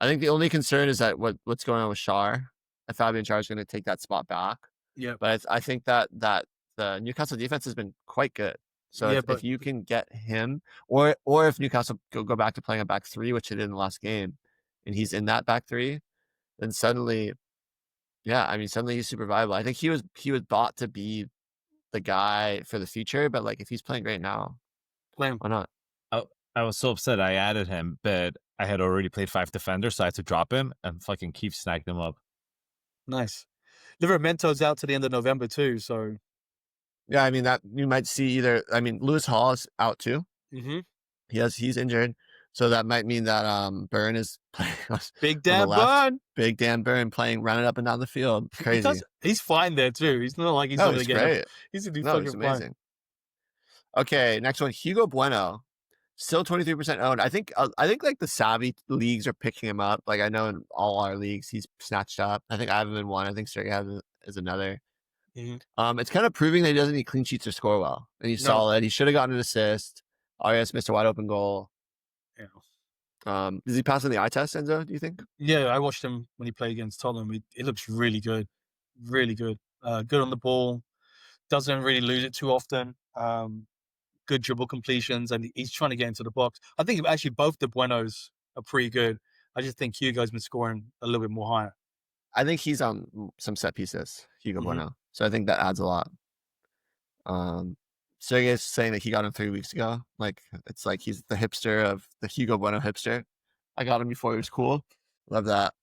Speaker 1: I think the only concern is that what's going on with Schär. And Fabian Schär is going to take that spot back.
Speaker 2: Yeah.
Speaker 1: But I think that the Newcastle defense has been quite good. So if you can get him, or if Newcastle go back to playing a back 3, which they did in the last game, and he's in that back 3, then suddenly he's super viable. I think he was bought to be the guy for the future, but if he's playing great now,
Speaker 2: play him.
Speaker 1: Why not?
Speaker 3: I was so upset I added him, but I had already played 5 defenders, so I had to drop him, and fucking Keith snagged him up.
Speaker 2: Nice. Livermento's out to the end of November too, so.
Speaker 1: Yeah, I mean that you might see Lewis Hall is out too.
Speaker 2: Mm-hmm.
Speaker 1: He's injured, so that might mean that Burn is playing.
Speaker 2: Big Dan Burn.
Speaker 1: Big Dan Burn running up and down the field. Crazy.
Speaker 2: He's fine there too. He's not like he's going to get
Speaker 1: great.
Speaker 2: He's amazing.
Speaker 1: Fine. Okay, next one, Hugo Bueno. Still 23% owned. I think the savvy leagues are picking him up. I know in all our leagues he's snatched up. I think I have him in one. I think Sergey is another.
Speaker 2: Mm-hmm.
Speaker 1: It's kind of proving that he doesn't need clean sheets or score well, and he's solid. He should have gotten an assist. Arias missed a wide open goal.
Speaker 2: Yeah.
Speaker 1: Does he pass on the eye test, Enzo? Do you think?
Speaker 2: Yeah, I watched him when he played against Tottenham. It looks really good, really good. Good on the ball. Doesn't really lose it too often. good dribble completions, and he's trying to get into the box. I think actually both the Buenos are pretty good. I just think Hugo's been scoring a little bit more higher.
Speaker 1: I think he's on some set pieces, Hugo
Speaker 2: Mhm.
Speaker 1: Bueno. So I think that adds a lot. So I guess saying that he got him 3 weeks ago, like it's like he's the hipster of the Hugo Bueno hipster. I got him before he was cool. Love that.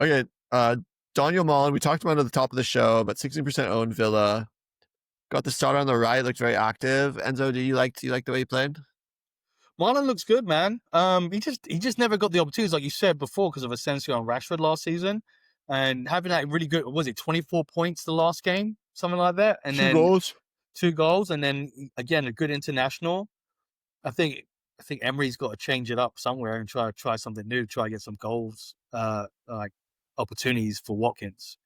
Speaker 1: Okay, Donyell Malen, we talked about it at the top of the show, but 16% owned Villa. Got the starter on the right, looked very active. Enzo, do you like the way he played?
Speaker 2: Marlon looks good, man. He just never got the opportunities, like you said before, because of Asensio and Rashford last season, and having that really good. Was it 24 points the last game, something like that, and then 2 goals, and then again a good international. I think Emery's got to change it up somewhere and try something new, try to get some goals, like opportunities for Watkins,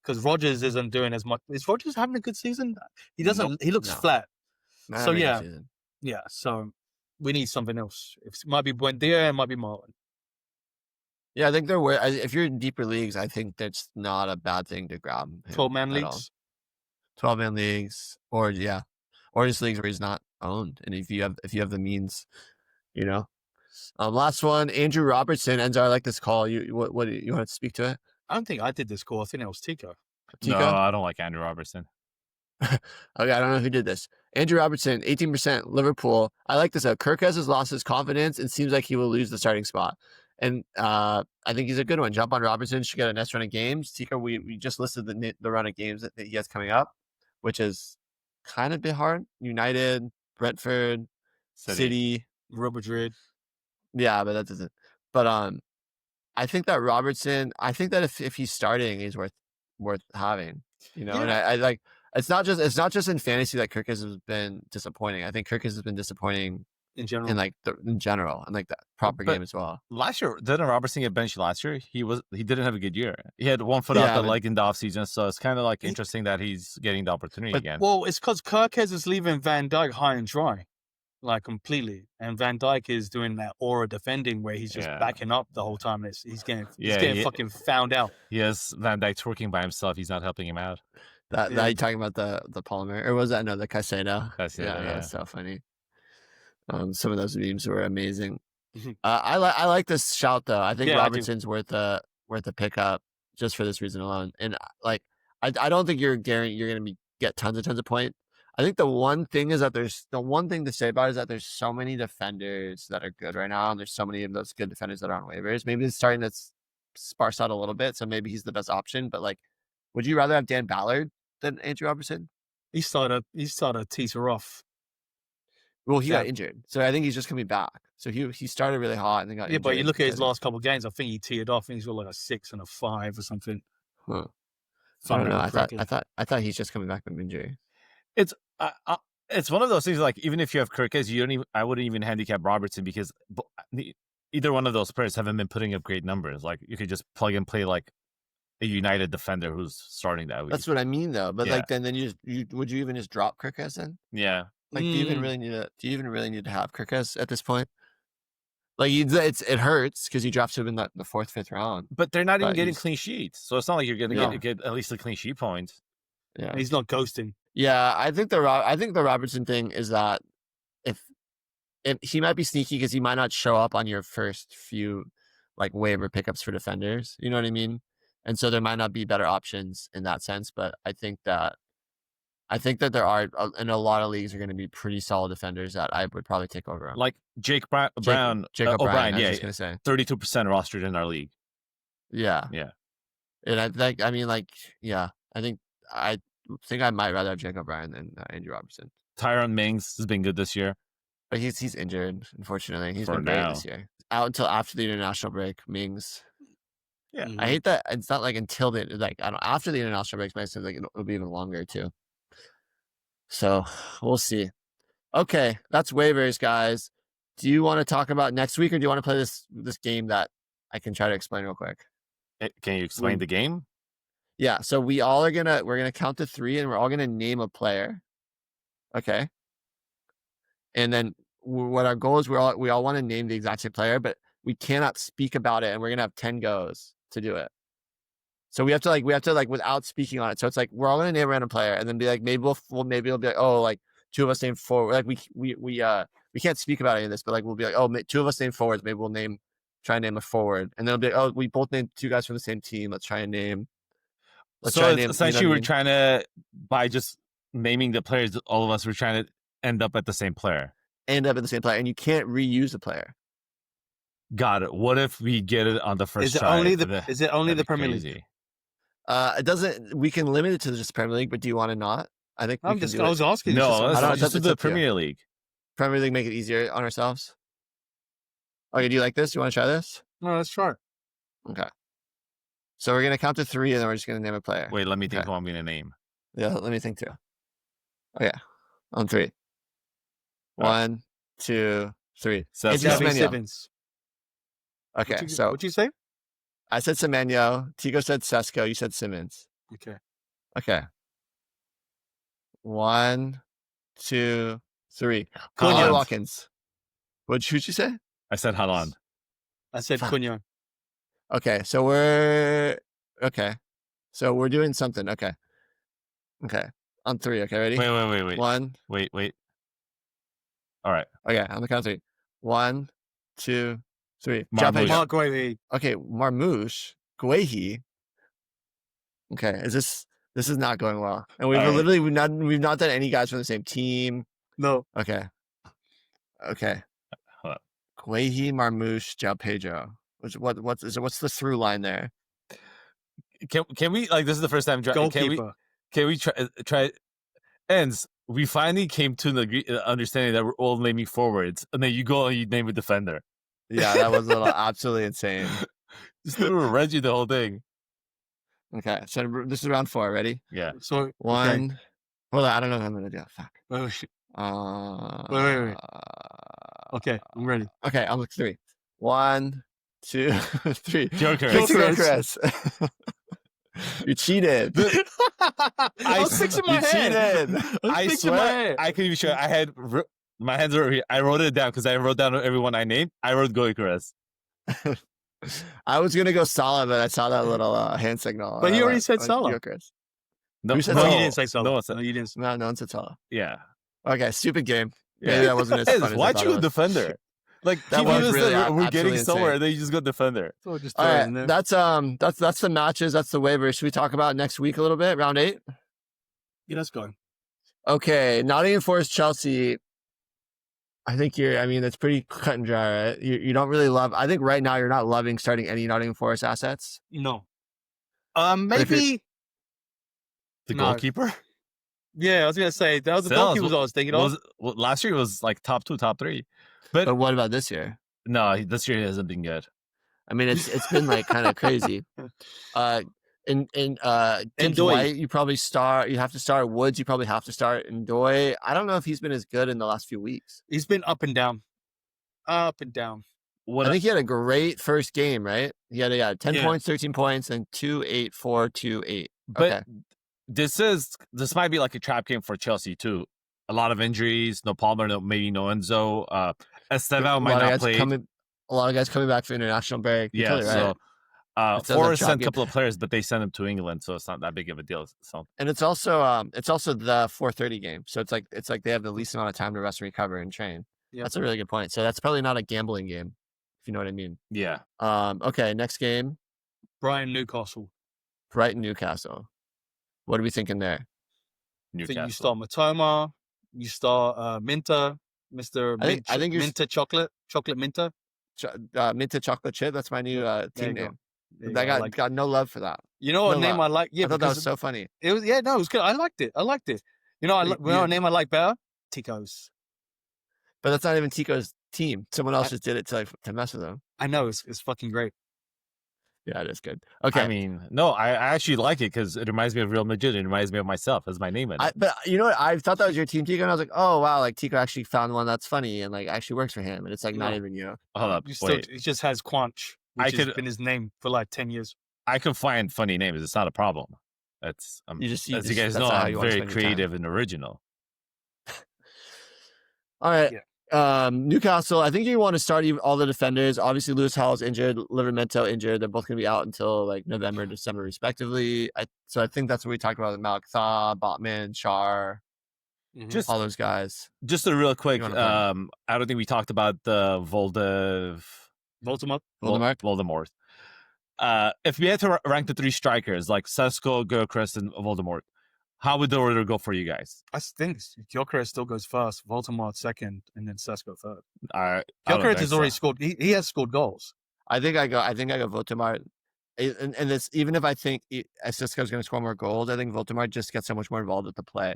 Speaker 2: because Rodgers isn't doing as much. Is Rodgers having a good season? He doesn't.
Speaker 1: Nope.
Speaker 2: He looks
Speaker 1: No.
Speaker 2: flat.
Speaker 1: Not
Speaker 2: So,
Speaker 1: having a good
Speaker 2: yeah.
Speaker 1: season.
Speaker 2: Yeah, so we need something else. It might be Buendia, it might be Marlon.
Speaker 1: Yeah, I think if you're in deeper leagues, I think that's not a bad thing to grab him
Speaker 2: 12-man
Speaker 1: at all.
Speaker 2: leagues.
Speaker 1: 12-man leagues, or just leagues where he's not owned, and if you have the means, you know. Last one, Andrew Robertson. Enzo, I like this call. What do you want to speak to it?
Speaker 2: I don't think I did this call. I think it was Tiko.
Speaker 1: Tiko?
Speaker 3: No, I don't like Andrew Robertson.
Speaker 1: Okay, I don't know who did this. Andrew Robertson, 18%, Liverpool. I like this. Kirkes has lost his confidence and seems like he will lose the starting spot. And I think he's a good one. Jump on Robertson. Should get a nice run of games. Tiko, we just listed the run of games that he has coming up, which is kind of a bit hard. United, Brentford, City.
Speaker 2: Real Madrid.
Speaker 1: Yeah, but that doesn't. But I think that Robertson. I think that if he's starting, he's worth having. You know, and I like. It's not just in fantasy that Kirkes has been disappointing. I think Kirkes has been disappointing
Speaker 2: in general,
Speaker 1: in general, and like that proper game as well.
Speaker 3: Last year, didn't Robertson get benched last year? He didn't have a good year. He had 1 foot out the leg in the offseason, so it's kind of like interesting that he's getting the opportunity again.
Speaker 2: Well, it's because Kirkes is leaving Van Dijk high and dry, like completely, and Van Dijk is doing that aura defending where he's just backing up the whole time. He's getting fucking found out.
Speaker 3: Yes, Van Dijk's working by himself. He's not helping him out.
Speaker 1: That you talking about the Palmer, or was that the Caicedo?
Speaker 3: Yeah,
Speaker 1: that's so funny. Some of those memes were amazing. I like this shout though. I think Robertson's worth a pickup just for this reason alone. And like I don't think you're gonna get tons of points. I think the one thing to say about it is that there's so many defenders that are good right now, and there's so many of those good defenders that are on waivers. Maybe it's starting to sparse out a little bit, so maybe he's the best option. But like, would you rather have Dan Ballard than Andrew Robertson?
Speaker 2: He started to teeter off.
Speaker 1: Well, he got injured, so I think he's just coming back. So he started really hot and then got injured.
Speaker 2: But you look at his last couple of games. I think he teered off, and he's got like a 6 and a 5 or something.
Speaker 1: Huh. I don't know. I thought he's just coming back from injury.
Speaker 3: It's one of those things. Like even if you have Kirkes, I wouldn't even handicap Robertson because either one of those players haven't been putting up great numbers. Like you could just plug and play like a United defender who's starting that week.
Speaker 1: That's what I mean, though. But like then would you even just drop Kirkes then?
Speaker 3: Yeah.
Speaker 1: Like, do you even really need to have Kirkes at this point? Like, it hurts because you dropped him in the 4th, 5th round.
Speaker 3: But they're not even getting clean sheets, so it's not like you're going to
Speaker 1: Yeah.
Speaker 3: get at least a clean sheet point.
Speaker 2: Yeah, he's not ghosting.
Speaker 1: Yeah, I think the Robertson thing is that if he might be sneaky because he might not show up on your first few like waiver pickups for defenders. You know what I mean? And so there might not be better options in that sense. But I think that there are, in a lot of leagues, are going to be pretty solid defenders that I would probably take over him.
Speaker 3: Like Jake O'Brien,
Speaker 1: I was
Speaker 3: yeah,
Speaker 1: just gonna say
Speaker 3: 32% rostered in our league.
Speaker 1: Yeah,
Speaker 3: yeah,
Speaker 1: and I think I might rather have Jake O'Brien than Andrew Robertson.
Speaker 3: Tyrone Mings has been good this year,
Speaker 1: but he's injured. Unfortunately, he's been great this year. Out until after the international break, Mings.
Speaker 3: Yeah,
Speaker 1: I hate that it's not like until after the international break, might seem like it'll be even longer too. So we'll see. Okay, that's waivers, guys. Do you want to talk about next week, or do you want to play this game that I can try to explain real quick?
Speaker 3: Can you explain the game?
Speaker 1: Yeah. So we're gonna count to 3, and we're all gonna name a player. Okay. And then what our goal is, we all want to name the exact same player, but we cannot speak about it, and we're gonna have 10 goes to do it. So we have to without speaking on it. So it's like we're all gonna name a random player, and then be like, maybe it'll be like, oh, like two of us name forward. Like we can't speak about any of this, but like we'll be like, oh, two of us name forwards. Maybe we'll try and name a forward, and then it'll be like, oh, we both named two guys from the same team. Let's try and name.
Speaker 3: Essentially, we're trying to, by just naming the players, all of us were trying to end up at the same player.
Speaker 1: End up at the same player, and you can't reuse the player.
Speaker 3: Got it. What if we get it on the first
Speaker 2: Is it
Speaker 3: try?
Speaker 2: Is it only the Premier League?
Speaker 1: It doesn't. We can limit it to just Premier League, but do you want to not? I think
Speaker 2: I was asking.
Speaker 3: No,
Speaker 1: just
Speaker 3: the Premier League.
Speaker 1: Premier League make it easier on ourselves. Okay, do you like this? Do you want to try this?
Speaker 2: No, let's try.
Speaker 1: Okay. So we're gonna count to 3, and then we're just gonna name a player.
Speaker 3: Wait, let me think who I'm gonna name.
Speaker 1: Yeah, let me think too. Oh yeah, on 3. 1, 2, 3.
Speaker 2: Xavi Simons.
Speaker 1: Okay,
Speaker 2: what'd you say?
Speaker 1: I said Semenyo. Tiko said Sesko. You said Simons. Okay. 1, 2, 3. Ollie Watkins. Who'd you say?
Speaker 3: I said Haaland.
Speaker 2: I said Cunha.
Speaker 1: Okay, so we're doing something. Okay. On 3. Okay, ready?
Speaker 3: Wait.
Speaker 1: 1.
Speaker 3: Wait. All right.
Speaker 1: Okay, on the count of 3. 1, 2, 3.
Speaker 2: Mark Guehi.
Speaker 1: Okay, Marmouche. Guehi. Okay, this is not going well. And we've not done any guys from the same team.
Speaker 2: No.
Speaker 1: Okay. Guehi, Marmouche, João Pedro. What's the through line there?
Speaker 3: Can we, like, this is the first time
Speaker 2: goalkeeper.
Speaker 3: Can we try ends? We finally came to an understanding that we're all naming forwards, and then you go and you name a defender.
Speaker 1: Yeah, that was absolutely insane.
Speaker 3: Just Reggie the whole thing.
Speaker 1: Okay, so this is round 4. Ready?
Speaker 3: Yeah.
Speaker 2: So
Speaker 1: 1.
Speaker 2: Okay.
Speaker 1: Hold on, I don't know what I'm gonna do. Fuck.
Speaker 2: Wait.
Speaker 1: Wait.
Speaker 2: Okay, I'm ready.
Speaker 1: Okay, I'll look 3. 1, 2, 3.
Speaker 3: Gyokeres.
Speaker 1: You cheated.
Speaker 2: I was fixing my head.
Speaker 3: I swear, I could be sure. I had my hands are over here. I wrote it down because I wrote down everyone I named. I wrote Gyokeres.
Speaker 1: I was gonna go Salah, but I saw that little hand signal.
Speaker 2: But you already said Salah.
Speaker 3: No,
Speaker 1: you said
Speaker 2: no,
Speaker 1: Salah.
Speaker 2: you didn't say Salah.
Speaker 3: No one said.
Speaker 2: No, you didn't.
Speaker 1: No one said Salah.
Speaker 3: Yeah.
Speaker 1: Okay, stupid game.
Speaker 3: Yeah.
Speaker 1: Maybe that wasn't as fun as
Speaker 3: Why'd
Speaker 1: I thought
Speaker 3: you
Speaker 1: it
Speaker 3: go
Speaker 1: was.
Speaker 3: defender? Like,
Speaker 1: That was really
Speaker 3: we're getting
Speaker 1: absolutely
Speaker 3: somewhere,
Speaker 1: insane.
Speaker 3: and then you just go defender.
Speaker 2: So just
Speaker 1: All
Speaker 2: throw it
Speaker 1: right,
Speaker 2: in there.
Speaker 1: that's the matches. That's the waivers. Should we talk about next week a little bit? Round 8.
Speaker 2: Yeah, let's go.
Speaker 1: Okay, Nottingham Forest, Chelsea. I think it's pretty cut and dry, right? You don't really love. I think right now you're not loving starting any Nottingham Forest assets.
Speaker 2: No. Maybe
Speaker 3: The
Speaker 2: No.
Speaker 3: goalkeeper?
Speaker 2: Yeah, I was gonna say that was the goalkeepers I was thinking of.
Speaker 3: Last year it was like top 2, top 3. But
Speaker 1: what about this year?
Speaker 3: no, this year hasn't been good.
Speaker 1: I mean, it's been like kind of crazy. In Dwight, you probably start. You have to start Woods. You probably have to start Ndoye. I don't know if he's been as good in the last few weeks.
Speaker 2: He's been up and down. I
Speaker 1: think he had a great first game, right? He had 10 points, 13 points, and 2, 8, 4, 2, 8.
Speaker 3: But
Speaker 1: okay.
Speaker 3: This might be like a trap game for Chelsea too. A lot of injuries. No Palmer, no Enzo. Estevao might not play.
Speaker 1: A lot of guys coming back for international break.
Speaker 3: Yeah,
Speaker 1: totally right.
Speaker 3: so Forrest sent a couple of players, but they sent them to England, so it's not that big of a deal. So,
Speaker 1: and it's also the 4:30 game, so it's like they have the least amount of time to rest and recover and train. Yep. That's a really good point. So that's probably not a gambling game, if you know what I mean.
Speaker 3: Yeah.
Speaker 1: Okay, next game.
Speaker 2: Brighton, Newcastle.
Speaker 1: What are we thinking there?
Speaker 2: Newcastle. I think you start Matoma. You start Minteh,
Speaker 1: I think
Speaker 2: Minteh chocolate Minteh.
Speaker 1: Minteh chocolate chip. That's my new team name. I got no love for that.
Speaker 2: You know what name I like? Yeah,
Speaker 1: I thought that was so funny.
Speaker 2: It was it was good. I liked it. You know, what name I like better? Tiko's.
Speaker 1: But that's not even Tiko's team. Someone else just did it to mess with him.
Speaker 2: I know it's fucking great.
Speaker 1: Yeah, it is good. Okay.
Speaker 3: I mean, no, I actually like it because it reminds me of Real Madrid. It reminds me of myself as my name in it.
Speaker 1: But you know what? I thought that was your team, Tiko, and I was like, oh wow, like Tiko actually found one that's funny and like actually works for him, and it's like not even you.
Speaker 3: Hold up,
Speaker 2: wait. It just has Quanch, which has been his name for like 10 years.
Speaker 3: I can find funny names. It's not a problem. That's as you guys know, I'm very creative and original.
Speaker 1: All right. Yeah. Newcastle, I think you want to start all the defenders. Obviously, Lewis Hall's injured, Livramento injured. They're both going to be out until like November, December, respectively. So I think that's what we talked about with Malak Thaw, Botman, Char.
Speaker 3: Just
Speaker 1: all those guys.
Speaker 3: Just a real quick.
Speaker 1: You wanna play?
Speaker 3: I don't think we talked about the
Speaker 2: Voldemort.
Speaker 3: Voldemort. If we had to rank the 3 strikers like Sesko, Gyokeres, and Voldemort, how would the order go for you guys?
Speaker 2: I think Gyokeres still goes first, Voldemort second, and then Sesko third.
Speaker 3: Gyokeres
Speaker 2: has already scored. He has scored goals.
Speaker 1: I think I go Voldemort. And this, even if I think Sisko's going to score more goals, I think Waltermade just gets so much more involved with the play.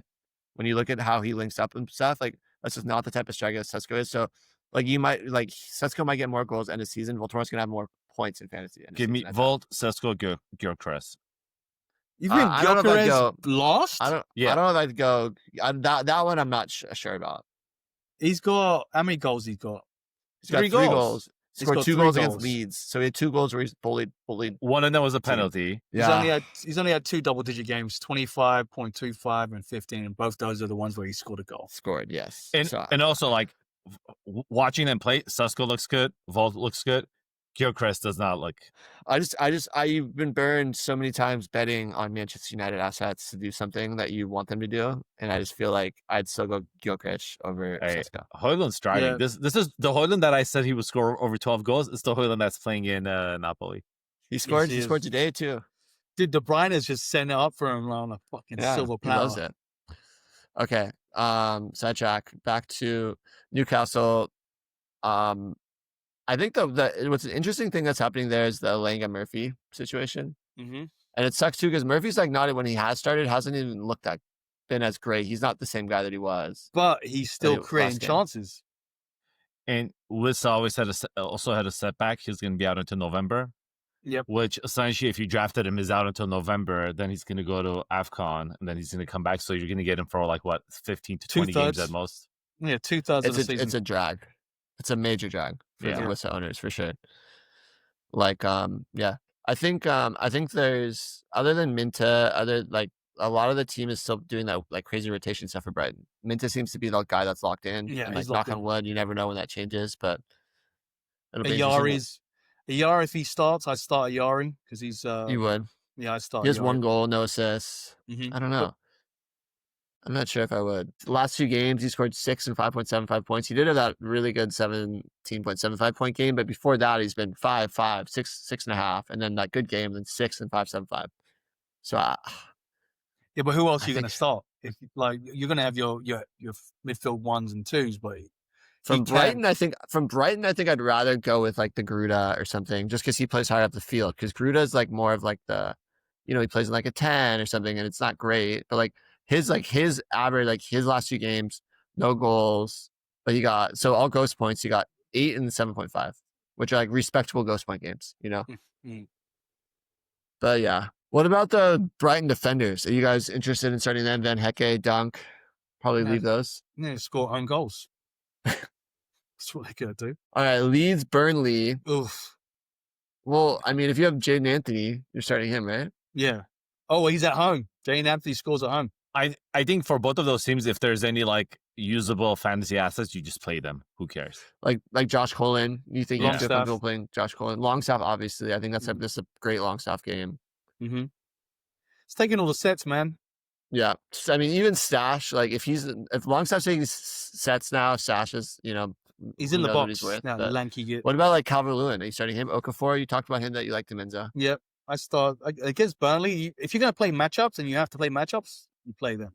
Speaker 1: When you look at how he links up and stuff, like that's just not the type of striker that Sesko is. So, like Sesko might get more goals end of season. Voldemort's going to have more points in fantasy.
Speaker 3: Give me Volt, Sesko, Gyokeres.
Speaker 2: You think Gyokeres lost?
Speaker 1: I don't know if I'd go. That one I'm not sure about.
Speaker 2: He's got how many goals? He's got
Speaker 1: 3 goals. He scored 2 goals against Leeds, so he had 2 goals where he's bullied.
Speaker 3: One of them was a penalty.
Speaker 1: Yeah,
Speaker 2: he's only had 2 double-digit games, 25.25 and 15, and both those are the ones where he scored a goal.
Speaker 1: Scored, yes.
Speaker 3: And also like watching them play, Sesko looks good, Volt looks good. Gyokeres does not look.
Speaker 1: I've been burned so many times betting on Manchester United assets to do something that you want them to do, and I just feel like I'd still go Gyokeres over Sesko.
Speaker 3: Højlund's driving. Yeah. This is the Højlund that I said he would score over 12 goals. It's the Højlund that's playing in Napoli.
Speaker 1: He scored. He scored today too.
Speaker 2: Dude, De Bruyne is just setting it up for him on a fucking silver platter.
Speaker 1: He loves it. Okay. Sidetrack. Back to Newcastle. I think what's an interesting thing that's happening there is the Elanga Murphy situation.
Speaker 2: Mm-hmm.
Speaker 1: And it sucks too because Murphy's like not when he has started, hasn't even looked been as great. He's not the same guy that he was.
Speaker 2: But he's still creating chances.
Speaker 3: And Lissa also had a setback. He's going to be out until November.
Speaker 2: Yep.
Speaker 3: Which essentially, if you drafted him, is out until November. Then he's going to go to AFCON, and then he's going to come back. So you're going to get him for like what 15 to 20 games at most.
Speaker 2: Yeah, 2/3 of the season.
Speaker 1: It's a drag. It's a major drag for the Wissa owners for sure. Like, yeah, I think there's other than Minteh, a lot of the team is still doing that like crazy rotation stuff for Brighton. Minteh seems to be the guy that's locked in.
Speaker 2: Yeah,
Speaker 1: and, like knock on wood, you never know when that changes, but
Speaker 2: Ayari's if he starts, I start Ayari because he's.
Speaker 1: You would.
Speaker 2: Yeah, I start.
Speaker 1: He has 1 goal, no assists.
Speaker 2: Mm-hmm.
Speaker 1: I don't know. I'm not sure if I would. The last 2 games, he scored 6 and 5.75 points. He did have that really good 17.75 point game, but before that, he's been 5, 6, 6.5, and then that good game, then 6 and 5.75. So,
Speaker 2: yeah, but who else are you going to start? If you're going to have your midfield 1s and 2s, but
Speaker 1: from Brighton, I think I'd rather go with like the Gruda or something, just because he plays higher up the field. Because Gruda is like more of like the, he plays in like a 10 or something, and it's not great, but like. His average, like his last 2 games, no goals, but he got all ghost points. He got 8 and 7.5, which are like respectable ghost point games,
Speaker 2: Mm-hmm.
Speaker 1: But yeah, what about the Brighton defenders? Are you guys interested in starting them? Van Hecke, Dunk, probably leave those.
Speaker 2: Yeah, score own goals. That's what they're gonna do.
Speaker 1: All right, Leeds, Burnley.
Speaker 2: Oof.
Speaker 1: Well, I mean, if you have Jaden Anthony, you're starting him, right?
Speaker 2: Yeah. Oh, he's at home. Jaden Anthony scores at home.
Speaker 3: I think for both of those teams, if there's any like usable fantasy assets, you just play them. Who cares?
Speaker 1: Like Josh Colin. You think you feel comfortable playing Josh Colin? Longstaff, obviously. I think that's a great Longstaff game.
Speaker 2: Mm-hmm. It's taking all the sets, man.
Speaker 1: Yeah. I mean, even Stash, like if Longstaff's taking sets now, Stash is,
Speaker 2: he's in the box now, the lanky git.
Speaker 1: What about like Calvert-Lewin? Are you starting him? Okafor, you talked about him that you liked him, Enzo.
Speaker 2: Yep. I start against Burnley. If you're going to play matchups and you have to play matchups, you play them.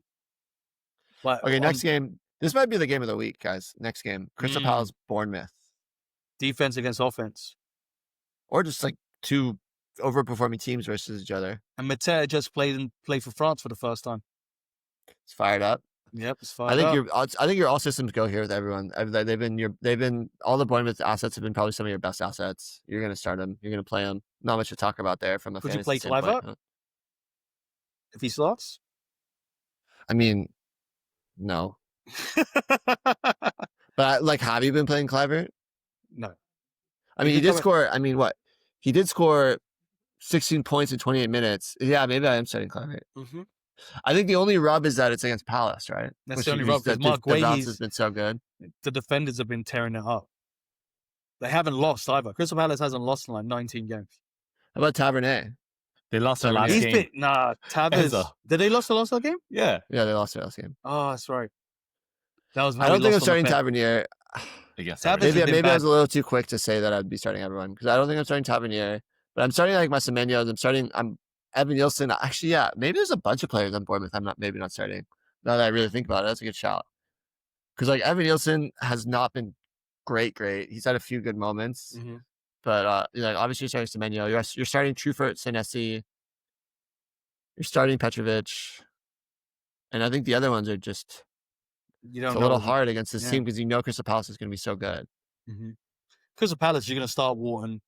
Speaker 2: But
Speaker 1: okay, next game. This might be the game of the week, guys. Next game. Crystal Palace, Bournemouth.
Speaker 2: Defense against offense.
Speaker 1: Or just like 2 overperforming teams versus each other.
Speaker 2: And Minteh just played for France for the first time.
Speaker 1: It's fired up.
Speaker 2: Yep, it's fired up.
Speaker 1: I think your all systems go here with everyone. They've been all the Bournemouth assets have been probably some of your best assets. You're going to start them. You're going to play them. Not much to talk about there from a
Speaker 2: Would
Speaker 1: fantasy
Speaker 2: you play
Speaker 1: standpoint.
Speaker 2: Cliver if he slots?
Speaker 1: I mean, no. But like, have you been playing Cliver?
Speaker 2: No.
Speaker 1: I mean, he did score. I mean, what? He did score 16 points in 28 minutes. Yeah, maybe I am starting Cliver.
Speaker 2: Mm-hmm.
Speaker 1: I think the only rub is that it's against Palace, right?
Speaker 2: That's the only rub because Mark Guehi
Speaker 1: has been so good.
Speaker 2: The defenders have been tearing it up. They haven't lost either. Crystal Palace hasn't lost in like 19 games.
Speaker 1: How about Tavernet?
Speaker 3: They lost their last game.
Speaker 2: Did they lose the last game?
Speaker 3: Yeah.
Speaker 1: Yeah, they lost their last game.
Speaker 2: Oh, that's right. That was
Speaker 1: I don't think I'm starting Tavernier.
Speaker 3: against
Speaker 2: Tavernier-
Speaker 3: Everton.
Speaker 1: Maybe I was a little too quick to say that I'd be starting everyone because I don't think I'm starting Tavernier. But I'm starting like my Semenyos. I'm Evan Nielsen. Actually, yeah, maybe there's a bunch of players on Bournemouth I'm not starting. Now that I really think about it, that's a good shout. Because like Evan Nielsen has not been great. He's had a few good moments, but obviously you're starting Semenyo. You're starting Truffert, Senesi. You're starting Petrovic, and I think the other ones are just it's a little hard against this team because you know Crystal Palace is going to be so good.
Speaker 2: Crystal Palace, you're going to start Wharton.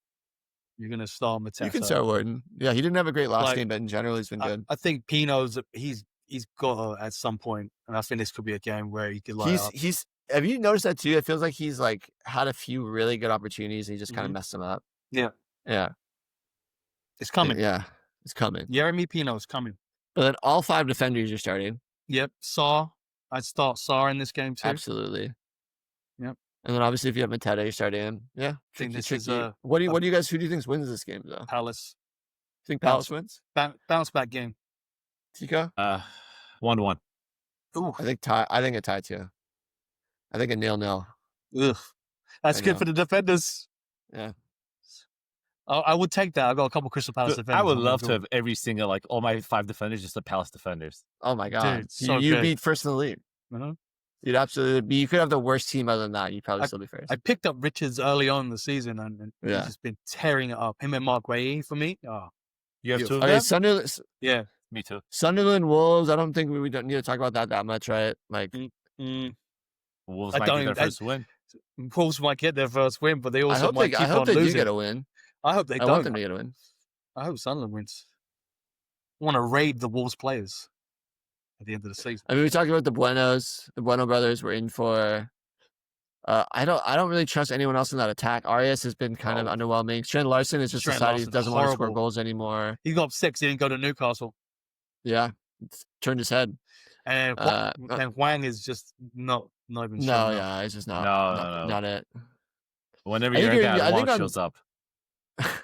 Speaker 2: You're going to start Mateta.
Speaker 1: You can start Wharton. Yeah, he didn't have a great last game, but in general he's been good.
Speaker 2: I think Pino's he's got to, at some point, and I think this could be a game where he could light up.
Speaker 1: He's. Have you noticed that too? It feels like he's like had a few really good opportunities and he just kind of messed them up.
Speaker 2: Yeah. It's coming.
Speaker 1: Yeah, it's coming.
Speaker 2: Yeremy Pino is coming.
Speaker 1: But then all 5 defenders you're starting.
Speaker 2: Yep. Saar. I'd start Saar in this game too.
Speaker 1: Absolutely.
Speaker 2: Yep.
Speaker 1: And then obviously if you have Minteh, you're starting him. Yeah.
Speaker 2: I think this is
Speaker 1: what do you guys? Who do you think wins this game though?
Speaker 2: Palace.
Speaker 1: Think Palace wins?
Speaker 2: Bounce back game.
Speaker 1: Tiko?
Speaker 3: 1-1.
Speaker 2: Ooh.
Speaker 1: I think a tie too. I think a 0-0.
Speaker 2: Ugh. That's good for the defenders.
Speaker 1: Yeah.
Speaker 2: I would take that. I've got a couple Crystal Palace defenders.
Speaker 3: I would love to have every single, like, all my 5 defenders, just the Palace defenders.
Speaker 1: Oh my God.
Speaker 2: Dude, so
Speaker 1: you
Speaker 2: good.
Speaker 1: beat first in the league. You'd absolutely be. You could have the worst team other than that. You'd probably still be first.
Speaker 2: I picked up Richards early on in the season and he's just been tearing it up. Him and Mark Way for me. Oh,
Speaker 3: You have 2 of
Speaker 1: okay,
Speaker 3: them?
Speaker 1: Sunderland.
Speaker 2: yeah.
Speaker 3: Me too.
Speaker 1: Sunderland Wolves. I don't think we don't need to talk about that much, right? Like,
Speaker 3: Wolves might get their first win.
Speaker 2: Wolves might get their first win, but they also might keep
Speaker 1: I hope
Speaker 2: on
Speaker 1: they
Speaker 2: losing.
Speaker 1: do get a win.
Speaker 2: I hope they don't.
Speaker 1: I want them to get a win.
Speaker 2: I hope Sunderland wins. I want to raid the Wolves players at the end of the season.
Speaker 1: I mean, we talked about the Buenos. The Bueno brothers were in for. I don't really trust anyone else in that attack. Arias has been kind of underwhelming. Trent Larson has just decided he doesn't want to score goals anymore.
Speaker 2: He got upset 'cause he didn't go to Newcastle.
Speaker 1: Yeah, turned his head.
Speaker 2: And Wang is just not even.
Speaker 1: No, yeah, it's just not it.
Speaker 3: Whenever you're in that, Wang shows up.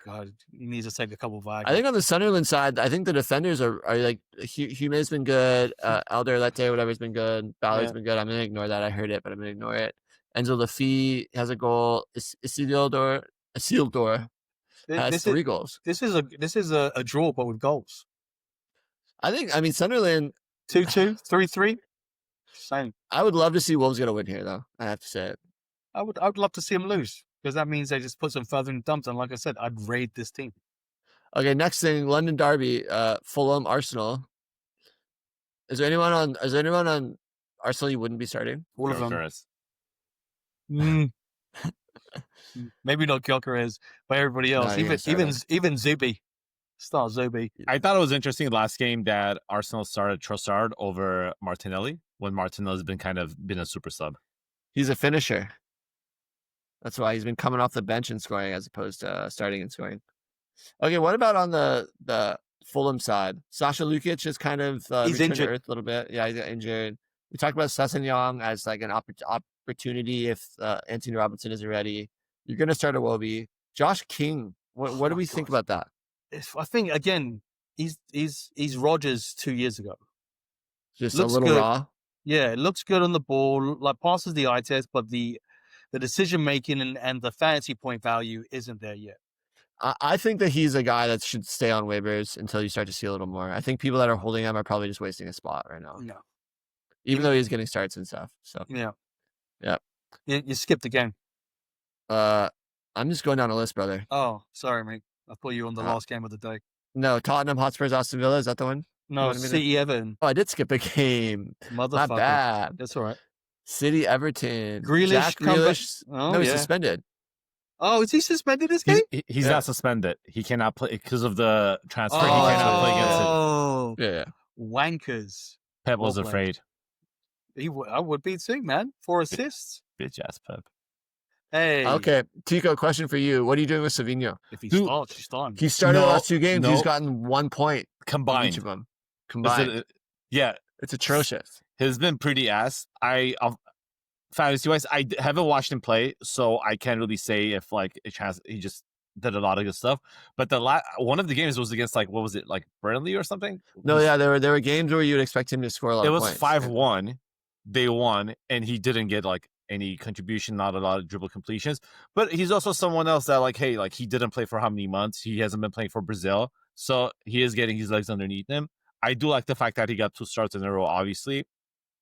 Speaker 2: God, he needs to take a couple of Viagra.
Speaker 1: I think on the Sunderland side, I think the defenders are like Hume's been good, Elder Lete, whatever's been good, Ballard's been good. I'm gonna ignore that. I heard it, but I'm gonna ignore it. Enzo Lafitte has a goal. Isildur has 3 goals.
Speaker 2: This is a draw, but with goals.
Speaker 1: I mean Sunderland
Speaker 2: 2-2, 3-3. Same.
Speaker 1: I would love to see Wolves get a win here, though. I have to say it.
Speaker 2: I would love to see them lose because that means they just put some further in the dumps. And like I said, I'd raid this team.
Speaker 1: Okay, next thing, London Derby, Fulham, Arsenal. Is there anyone on Arsenal you wouldn't be starting?
Speaker 2: All of them. Maybe not Gyokeres, but everybody else. Even Zubi. Start Zubi.
Speaker 3: I thought it was interesting last game that Arsenal started Trossard over Martinelli when Martinelli's been a super sub.
Speaker 1: He's a finisher. That's why he's been coming off the bench and scoring as opposed to starting and scoring. Okay, what about on the Fulham side? Sasha Lukic is kind of
Speaker 2: he's injured
Speaker 1: a little bit. Yeah, he's injured. We talked about Semenyo as like an opportunity if Anthony Robinson isn't ready. You're going to start a Iwobi. Josh King. What do we think about that?
Speaker 2: I think again, he's Rodgers 2 years ago.
Speaker 1: Just
Speaker 2: looks
Speaker 1: a little
Speaker 2: good.
Speaker 1: raw.
Speaker 2: Yeah, it looks good on the ball, like passes the eye test, but the decision making and the fantasy point value isn't there yet.
Speaker 1: I think that he's a guy that should stay on waivers until you start to see a little more. I think people that are holding him are probably just wasting a spot right now.
Speaker 2: No,
Speaker 1: even though he's getting starts and stuff. So
Speaker 2: yeah. You skipped the game.
Speaker 1: I'm just going down a list, brother.
Speaker 2: Oh, sorry, mate. I thought you were on the last game of the day.
Speaker 1: No, Tottenham Hotspurs, Aston Villa. Is that the one?
Speaker 2: No, City Everton.
Speaker 1: Oh, I did skip a game.
Speaker 2: Motherfucker.
Speaker 1: Not bad.
Speaker 2: That's all right.
Speaker 1: City Everton.
Speaker 2: Grealish.
Speaker 1: Jack Grealish.
Speaker 2: Oh,
Speaker 1: he's suspended.
Speaker 2: Oh, is he suspended this game?
Speaker 3: He's not suspended. He cannot play because of the transfer. He cannot play against it.
Speaker 2: Oh,
Speaker 1: yeah.
Speaker 2: Wankers.
Speaker 3: Pep was afraid.
Speaker 2: I would be too, man. 4 assists.
Speaker 3: Bitch ass Pep.
Speaker 2: Hey.
Speaker 1: Okay, Tiko, question for you. What are you doing with Semenyo?
Speaker 2: If he starts, he's starting.
Speaker 1: He started the last 2 games. He's gotten 1 point
Speaker 3: combined.
Speaker 1: Each of them. Combined. It's atrocious.
Speaker 3: He's been pretty ass. Fantasy-wise, I haven't watched him play, so I can't really say if he just did a lot of good stuff. But one of the games was against what was it, Burnley or something?
Speaker 1: No, yeah, there were games where you'd expect him to score a lot of points.
Speaker 3: It was 5-1. they won, and he didn't get like any contribution, not a lot of dribble completions. But he's also someone else that like, hey, like he didn't play for how many months? He hasn't been playing for Brazil, so he is getting his legs underneath him. I do like the fact that he got 2 starts in a row, obviously,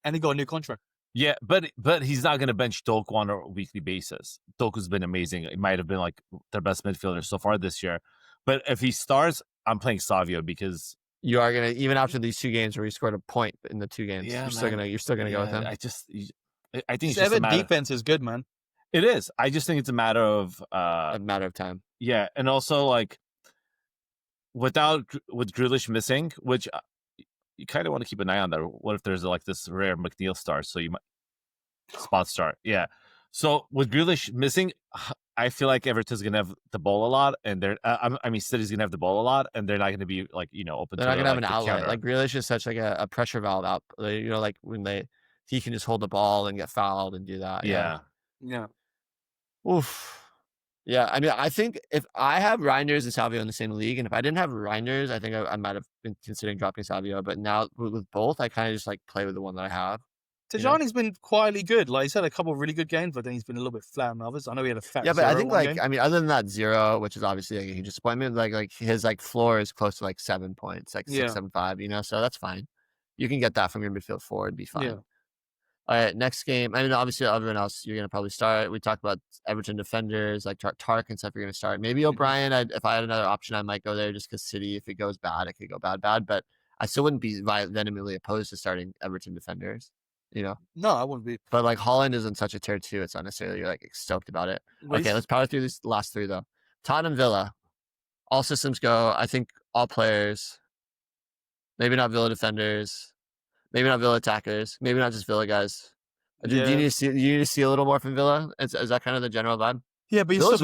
Speaker 2: and he got a new contract.
Speaker 3: Yeah, but he's not going to bench Toko on a weekly basis. Toko's been amazing. It might have been like their best midfielder so far this year. But if he starts, I'm playing Savio because
Speaker 1: you are gonna, even after these 2 games where he scored a point in the 2 games,
Speaker 3: yeah,
Speaker 1: you're still gonna go with him.
Speaker 3: I think it's just
Speaker 2: Seven defense is good, man.
Speaker 3: It is. I just think it's a matter of
Speaker 1: time.
Speaker 3: Yeah, and also like with Grealish missing, which you kind of want to keep an eye on that. What if there's like this rare McNeil star? So you might spot start. Yeah. So with Grealish missing, I feel like Everton's gonna have the ball a lot, and they're City's gonna have the ball a lot, and they're not gonna be like open.
Speaker 1: They're
Speaker 3: to
Speaker 1: not gonna have
Speaker 3: like,
Speaker 1: an outlet.
Speaker 3: counter.
Speaker 1: Like Grealish is such like a pressure valve out. Like when he can just hold the ball and get fouled and do that.
Speaker 3: Yeah.
Speaker 1: Oof. Yeah, I mean, I think if I have Reinders and Savio in the same league, and if I didn't have Reinders, I think I might have been considering dropping Savio. But now with both, I kind of just like play with the one that I have.
Speaker 2: Tajani's been quietly good. Like he's had a couple of really good games, but then he's been a little bit flat on others. I know he had a fat.
Speaker 1: Yeah, but I think
Speaker 2: game.
Speaker 1: I mean, other than that 0, which is obviously like a huge disappointment, like his like floor is close to like 7 points, like 6, 7, 5. So that's fine. You can get that from your midfield forward, be fine.
Speaker 2: Yeah.
Speaker 1: All right, next game. I mean, obviously, everyone else you're gonna probably start. We talked about Everton defenders like Tark and stuff. You're gonna start. Maybe O'Brien. If I had another option, I might go there just because City. If it goes bad, it could go bad. But I still wouldn't be vehemently opposed to starting Everton defenders.
Speaker 2: No, I wouldn't be.
Speaker 1: But like Holland is in such a tier 2, it's not necessarily you're like stoked about it. Okay, let's power through these last 3 though. Tottenham Villa, all systems go. I think all players. Maybe not Villa defenders. Maybe not Villa attackers. Maybe not just Villa guys. Do you need to see a little more from Villa? Is that kind of the general vibe?
Speaker 2: Yeah, but you're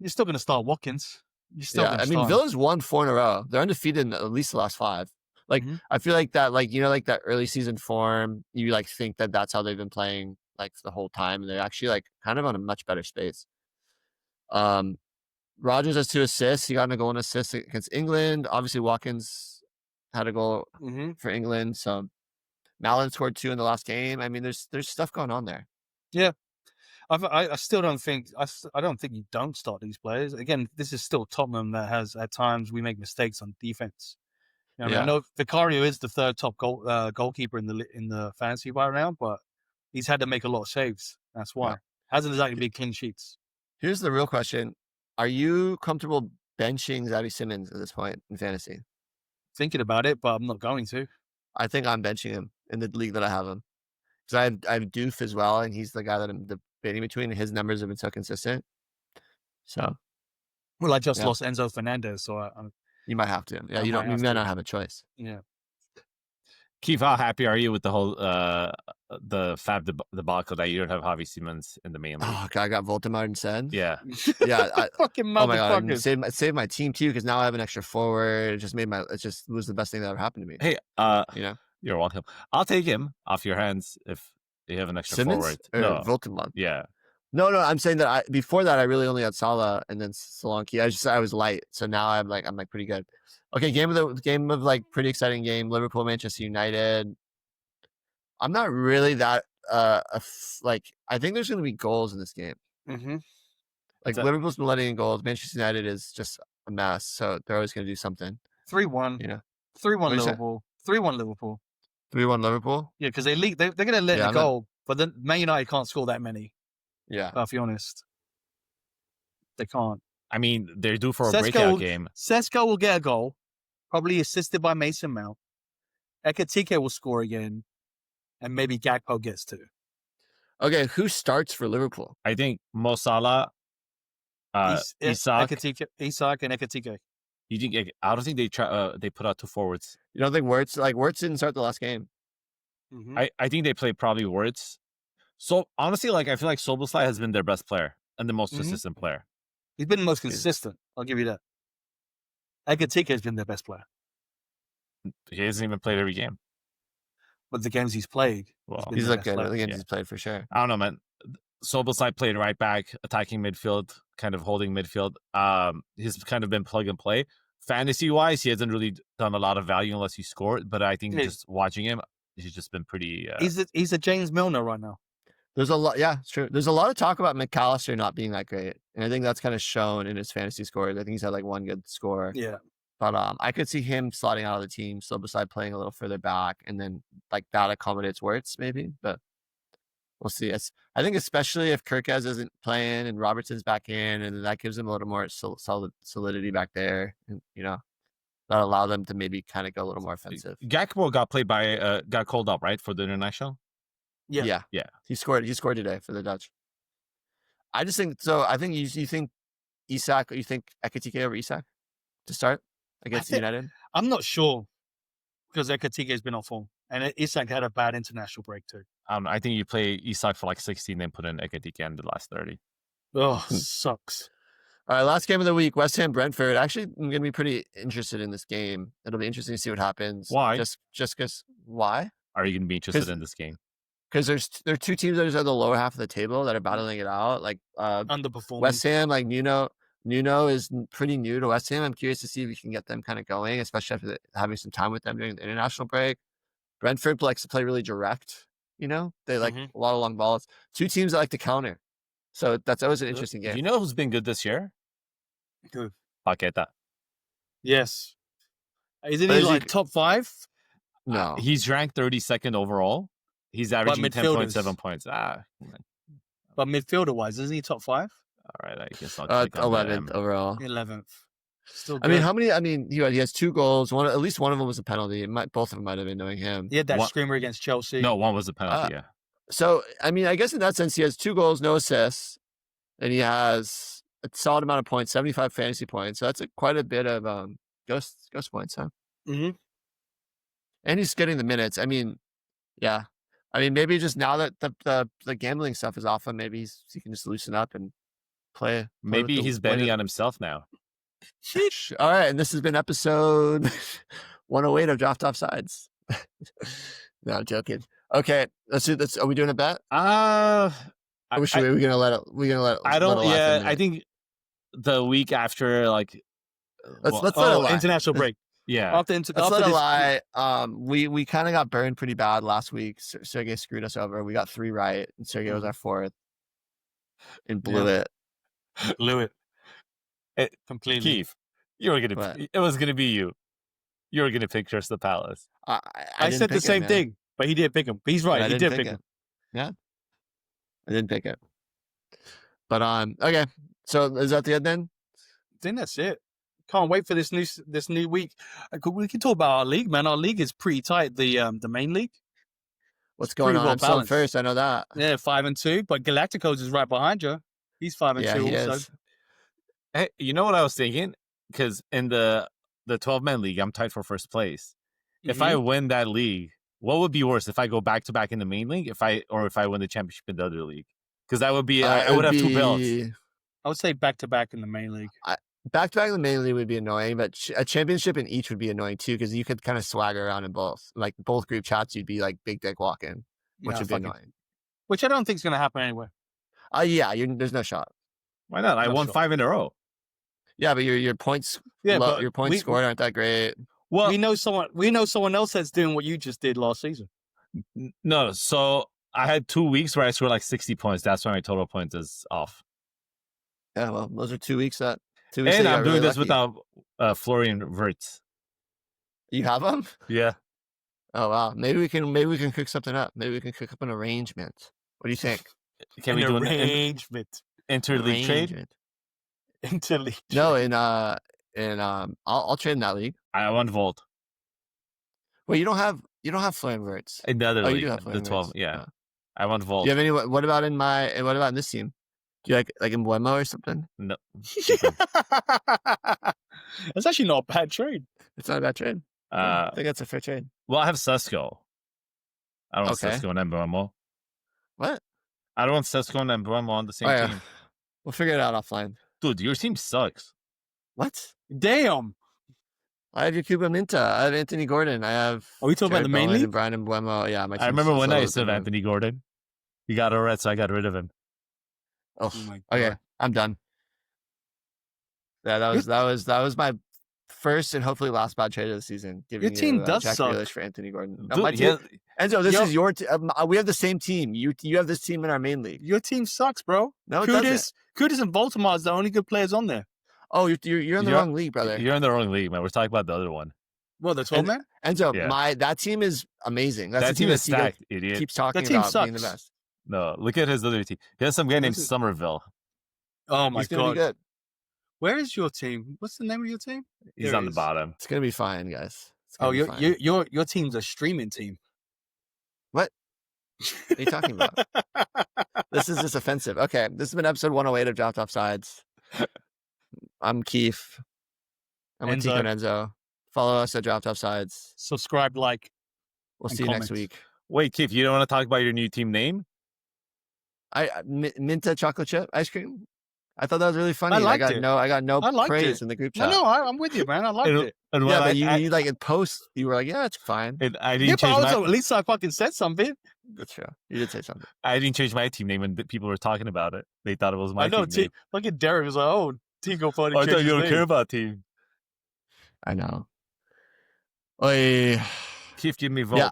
Speaker 2: still gonna start Watkins.
Speaker 1: Villa's won 4 in a row. They're undefeated in at least the last 5. Like I feel like that, like like that early season form. You like think that that's how they've been playing like the whole time, and they're actually like kind of on a much better space. Rodgers has 2 assists. He got a goal and assist against England. Obviously, Watkins had a goal for England. So Malen scored 2 in the last game. I mean, there's stuff going on there.
Speaker 2: Yeah, I still don't think I don't think you don't start these players. Again, this is still Tottenham that has at times we make mistakes on defense. I know Vicario is the 3rd top goalkeeper in the fantasy right now, but he's had to make a lot of saves. That's why hasn't exactly been clean sheets.
Speaker 1: Here's the real question: are you comfortable benching Xavi Simons at this point in fantasy?
Speaker 2: Thinking about it, but I'm not going to.
Speaker 1: I think I'm benching him in the league that I have him because I have Doof as well, and he's the guy that I'm debating between. And his numbers have been so consistent. So,
Speaker 2: well, I just lost Enzo Fernandez, so
Speaker 1: you might have to. Yeah, you might not have a choice.
Speaker 2: Yeah.
Speaker 3: Keith, how happy are you with the whole the Fab debacle that you don't have Xavi Simons in the main league?
Speaker 1: Oh God, I got Waltermade instead.
Speaker 3: Yeah.
Speaker 2: Fucking motherfuckers.
Speaker 1: Oh my God, saved my team too because now I have an extra forward. It just was the best thing that ever happened to me.
Speaker 3: Hey, you're welcome. I'll take him off your hands if you have an extra
Speaker 1: Simons
Speaker 3: forward.
Speaker 1: Or
Speaker 3: no,
Speaker 1: Waltermade.
Speaker 3: Yeah.
Speaker 1: No, I'm saying that before that I really only had Salah and then Solanke. I was light, so now I'm like pretty good. Okay, game of like pretty exciting game. Liverpool Manchester United. I'm not really that like I think there's going to be goals in this game. Like Liverpool's been letting in goals. Manchester United is just a mess, so they're always going to do something.
Speaker 2: 3-1. 3-1 Liverpool. 3-1 Liverpool.
Speaker 1: 3-1 Liverpool.
Speaker 2: Yeah, because they're going to let in a goal, but then Man United can't score that many.
Speaker 1: Yeah,
Speaker 2: I'll be honest. They can't.
Speaker 3: I mean, they're due for a breakout game.
Speaker 2: Sesko will get a goal, probably assisted by Mason Mount. Ekatike will score again, and maybe Gakpo gets 2.
Speaker 1: Okay, who starts for Liverpool?
Speaker 3: I think Mo Salah, Isak,
Speaker 2: and Ekatike.
Speaker 3: You think? I don't think they put out 2 forwards.
Speaker 1: You don't think Wirtz didn't start the last game?
Speaker 3: I think they played probably Wirtz. So honestly, like I feel like Szoboszlai has been their best player and the most consistent player.
Speaker 2: He's been the most consistent. I'll give you that. Ekatike has been their best player.
Speaker 3: He hasn't even played every game.
Speaker 2: But the games he's played,
Speaker 1: he's looked good. The games he's played for sure.
Speaker 3: I don't know, man. Szoboszlai played right back, attacking midfield, kind of holding midfield. He's kind of been plug and play. Fantasy wise, he hasn't really done a lot of value unless he scored. But I think just watching him, he's just been pretty.
Speaker 2: He's a James Milner right now.
Speaker 1: There's a lot. Yeah, it's true. There's a lot of talk about McAllister not being that great, and I think that's kind of shown in his fantasy scores. I think he's had like one good score.
Speaker 2: Yeah.
Speaker 1: But I could see him slotting out of the team, so beside playing a little further back, and then like that accommodates Wirtz maybe. But we'll see. I think especially if Kirkez isn't playing and Robertson's back in, and that gives him a little more solidity back there, and that allow them to maybe kind of go a little more offensive.
Speaker 3: Gakpo got called up, right, for the international.
Speaker 1: Yeah. He scored today for the Dutch. I just think so. I think you think Isak, you think Ekitike over Isak to start against United?
Speaker 2: I'm not sure because Ekitike has been off form, and Isak had a bad international break too.
Speaker 3: I think you play Isak for like 16, then put in Ekitike in the last 30.
Speaker 2: Oh, sucks.
Speaker 1: All right, last game of the week, West Ham Brentford. Actually, I'm going to be pretty interested in this game. It'll be interesting to see what happens.
Speaker 3: Why?
Speaker 1: Just because. Why?
Speaker 3: Are you going to be interested in this game?
Speaker 1: Because there are two teams that are at the lower half of the table that are battling it out. Like
Speaker 2: Underperforming.
Speaker 1: West Ham, like Nuno is pretty new to West Ham. I'm curious to see if we can get them kind of going, especially after having some time with them during the international break. Brentford likes to play really direct. They like a lot of long balls. Two teams that like to counter. So that's always an interesting game.
Speaker 3: You know who's been good this year?
Speaker 2: Good.
Speaker 3: Paqueta.
Speaker 2: Yes. Isn't he like top 5?
Speaker 1: No.
Speaker 3: He's ranked 32nd overall. He's averaging 10.7 points.
Speaker 2: But midfielder-wise, isn't he top 5?
Speaker 3: All right, I guess I'll click on
Speaker 1: 11th overall.
Speaker 2: 11th. Still good.
Speaker 1: I mean, how many? I mean, he has 2 goals. At least one of them was a penalty. Both of them might have been knowing him.
Speaker 2: He had that screamer against Chelsea.
Speaker 3: No, one was a penalty, yeah.
Speaker 1: So, I mean, I guess in that sense, he has 2 goals, no assists, and he has a solid amount of points, 75 fantasy points. So that's quite a bit of ghost points, huh?
Speaker 2: Mm-hmm.
Speaker 1: And he's getting the minutes. I mean, yeah. I mean, maybe just now that the gambling stuff is off him, maybe he can just loosen up and play.
Speaker 3: Maybe he's betting on himself now.
Speaker 1: All right, and this has been episode 108 of Draft Offsides. No, I'm joking. Okay, let's do this. Are we doing a bet?
Speaker 3: We're
Speaker 1: gonna let it.
Speaker 3: I don't. Yeah, I think the week after, like,
Speaker 1: let's let it lie.
Speaker 2: International break.
Speaker 3: Yeah,
Speaker 1: let's let it lie. We kind of got burned pretty bad last week. Sergey screwed us over. We got 3 right, and Sergey was our 4th, and blew it.
Speaker 2: Blew it. Completely.
Speaker 3: Keith, it was gonna be you. You were gonna pick Crystal Palace.
Speaker 2: I said the same thing, but he didn't pick him. He's right. He did pick him.
Speaker 1: Yeah, I didn't pick it. But okay. So is that the end then?
Speaker 2: I think that's it. Can't wait for this new week. We can talk about our league, man. Our league is pretty tight. The main league.
Speaker 1: What's going on? I'm still first. I know that.
Speaker 2: Yeah, 5-2. But Galacticos is right behind you. He's 5-2 also.
Speaker 1: Is.
Speaker 3: Hey, you know what I was thinking? Because in the 12-man league, I'm tied for first place. If I win that league, what would be worse? If I go back to back in the main league, if I win the championship in the other league? Because that would be I would have 2 belts.
Speaker 2: I would say back to back in the main league.
Speaker 1: Back to back in the main league would be annoying, but a championship in each would be annoying too, because you could kind of swagger around in both. Like both group chats, you'd be like big dick walking, which would be annoying.
Speaker 2: Which I don't think is going to happen anyway.
Speaker 1: Yeah, there's no shot.
Speaker 3: Why not? I won 5 in a row.
Speaker 1: Yeah, but your points, your points scored aren't that great.
Speaker 2: Well, we know someone else that's doing what you just did last season.
Speaker 3: No, so I had 2 weeks where I scored like 60 points. That's why my total points is off.
Speaker 1: Yeah, well, those are 2 weeks that.
Speaker 3: And I'm doing this without Florian Wirtz.
Speaker 1: You have them?
Speaker 3: Yeah.
Speaker 1: Oh wow, maybe we can cook something up. Maybe we can cook up an arrangement. What do you think?
Speaker 3: Can we do an
Speaker 2: arrangement?
Speaker 3: Interleague trade?
Speaker 2: Interleague.
Speaker 1: No, I'll trade in that league.
Speaker 3: I want Volt.
Speaker 1: Wait, you don't have Florian Wirtz
Speaker 3: in the other league.
Speaker 1: You do have
Speaker 3: the 12.
Speaker 1: Wirtz.
Speaker 3: Yeah. I want Volt.
Speaker 1: Do you have any? What about in this team? Do you like in Buemo or something?
Speaker 3: No.
Speaker 2: That's actually not a bad trade.
Speaker 1: It's not a bad trade. I think that's a fair trade.
Speaker 3: Well, I have Sesko. I don't want Sesko and Buemo.
Speaker 1: What?
Speaker 3: I don't want Sesko and Buemo on the same team.
Speaker 1: We'll figure it out offline.
Speaker 3: Dude, your team sucks.
Speaker 1: What?
Speaker 2: Damn.
Speaker 1: I have Yakuba Minteh. I have Anthony Gordon. I have.
Speaker 2: Are we talking about the main league?
Speaker 1: Brian and Buemo. Yeah,
Speaker 3: I remember when I used to have Anthony Gordon. He got a red, so I got rid of him.
Speaker 1: Oh my God. Okay, I'm done. Yeah, that was my first and hopefully last bad trade of the season. Giving
Speaker 2: team
Speaker 1: you,
Speaker 2: does
Speaker 1: Jack
Speaker 2: suck.
Speaker 1: Grealish for Anthony Gordon. No,
Speaker 3: Dude,
Speaker 1: my team. Enzo, this
Speaker 2: Yo-
Speaker 1: is your. We have the same team. You have this team in our main league.
Speaker 2: Your team sucks, bro.
Speaker 1: No, it doesn't.
Speaker 2: Kuduz and Waltermade is the only good players on there.
Speaker 1: Oh, you're in the wrong league, brother.
Speaker 3: You're in the wrong league, man. We're talking about the other one.
Speaker 2: Well, the 12 man.
Speaker 1: Enzo,
Speaker 3: Yeah.
Speaker 1: that team is amazing. That's
Speaker 3: That
Speaker 1: the
Speaker 3: team is
Speaker 1: Tiko
Speaker 3: stacked, idiot.
Speaker 1: keeps talking
Speaker 2: That team
Speaker 1: about being the
Speaker 2: sucks.
Speaker 1: best.
Speaker 3: No, look at his other team. He has some guy named Somerville.
Speaker 2: Oh my
Speaker 1: He's gonna be
Speaker 2: god.
Speaker 1: good.
Speaker 2: Where is your team? What's the name of your team?
Speaker 3: He's
Speaker 2: There
Speaker 3: on
Speaker 2: he
Speaker 3: the
Speaker 2: is.
Speaker 3: bottom.
Speaker 1: It's gonna be fine, guys. It's
Speaker 2: Oh,
Speaker 1: gonna be fine.
Speaker 2: your team's a streaming team.
Speaker 1: What are you talking about? This is just offensive. Okay, this has been episode 108 of Dropped Off Sides. I'm Keith. I'm with Tiko and Enzo. Follow us at Dropped Off Sides.
Speaker 2: Subscribe, like.
Speaker 1: We'll
Speaker 2: And
Speaker 1: see you next
Speaker 2: comment.
Speaker 1: week.
Speaker 3: Wait, Keith, you don't want to talk about your new team name?
Speaker 1: Minteh chocolate chip ice cream. I thought that was really funny.
Speaker 2: liked
Speaker 1: got
Speaker 2: it.
Speaker 1: no
Speaker 2: I liked
Speaker 1: praise
Speaker 2: it.
Speaker 1: in the group
Speaker 2: No,
Speaker 1: chat.
Speaker 2: no, I'm with you, man. I liked it.
Speaker 3: And
Speaker 1: Yeah,
Speaker 3: when
Speaker 1: but you like in post, you were like, yeah, it's fine.
Speaker 3: and I
Speaker 2: Yeah,
Speaker 3: didn't
Speaker 2: but
Speaker 3: change
Speaker 2: also,
Speaker 3: my
Speaker 2: at least I fucking said something.
Speaker 1: That's true. You did say something.
Speaker 3: I didn't change my team name when people were talking about it. They thought it was my
Speaker 2: I know.
Speaker 3: team name.
Speaker 2: Look at Derek. Was like, oh, Tiko finally
Speaker 3: I
Speaker 2: changed
Speaker 3: thought
Speaker 2: his
Speaker 3: you don't
Speaker 2: name.
Speaker 3: care about team.
Speaker 1: I know. Oy.
Speaker 3: Keith, give me vote.
Speaker 1: Yeah.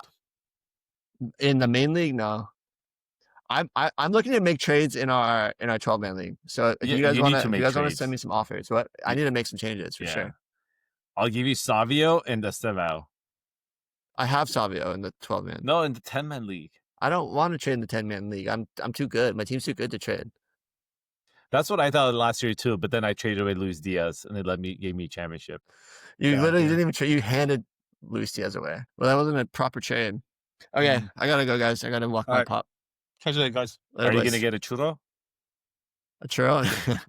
Speaker 1: In the main league, no. I'm looking to make trades in our 12-man league. So if
Speaker 3: Yeah,
Speaker 1: you guys
Speaker 3: you
Speaker 1: want
Speaker 3: need
Speaker 1: to
Speaker 3: to make
Speaker 1: send
Speaker 3: trades.
Speaker 1: me some offers. What I need to make some changes for sure.
Speaker 3: I'll give you Savio and Estevao.
Speaker 1: I have Savio in the 12-man.
Speaker 3: No, in the 10-man league.
Speaker 1: I don't want to trade in the 10-man league. I'm too good. My team's too good to trade.
Speaker 3: That's what I thought last year too, but then I traded away Luis Diaz and it gave me a championship.
Speaker 1: You
Speaker 2: God
Speaker 1: literally
Speaker 2: damn.
Speaker 1: didn't even trade. You handed Luis Diaz away. Well, that wasn't a proper trade. Okay, I gotta go, guys. I gotta walk my
Speaker 2: Alright.
Speaker 1: pop.
Speaker 2: Catch you later, guys.
Speaker 1: Later,
Speaker 3: Are you
Speaker 1: boys.
Speaker 3: gonna get a churro?
Speaker 1: a churro?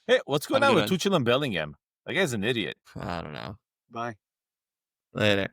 Speaker 3: Hey, what's going
Speaker 1: Have a
Speaker 3: on
Speaker 1: good
Speaker 3: with Tuchel and Bellingham? That guy's an idiot.
Speaker 1: I don't know.
Speaker 2: Bye.
Speaker 1: Later.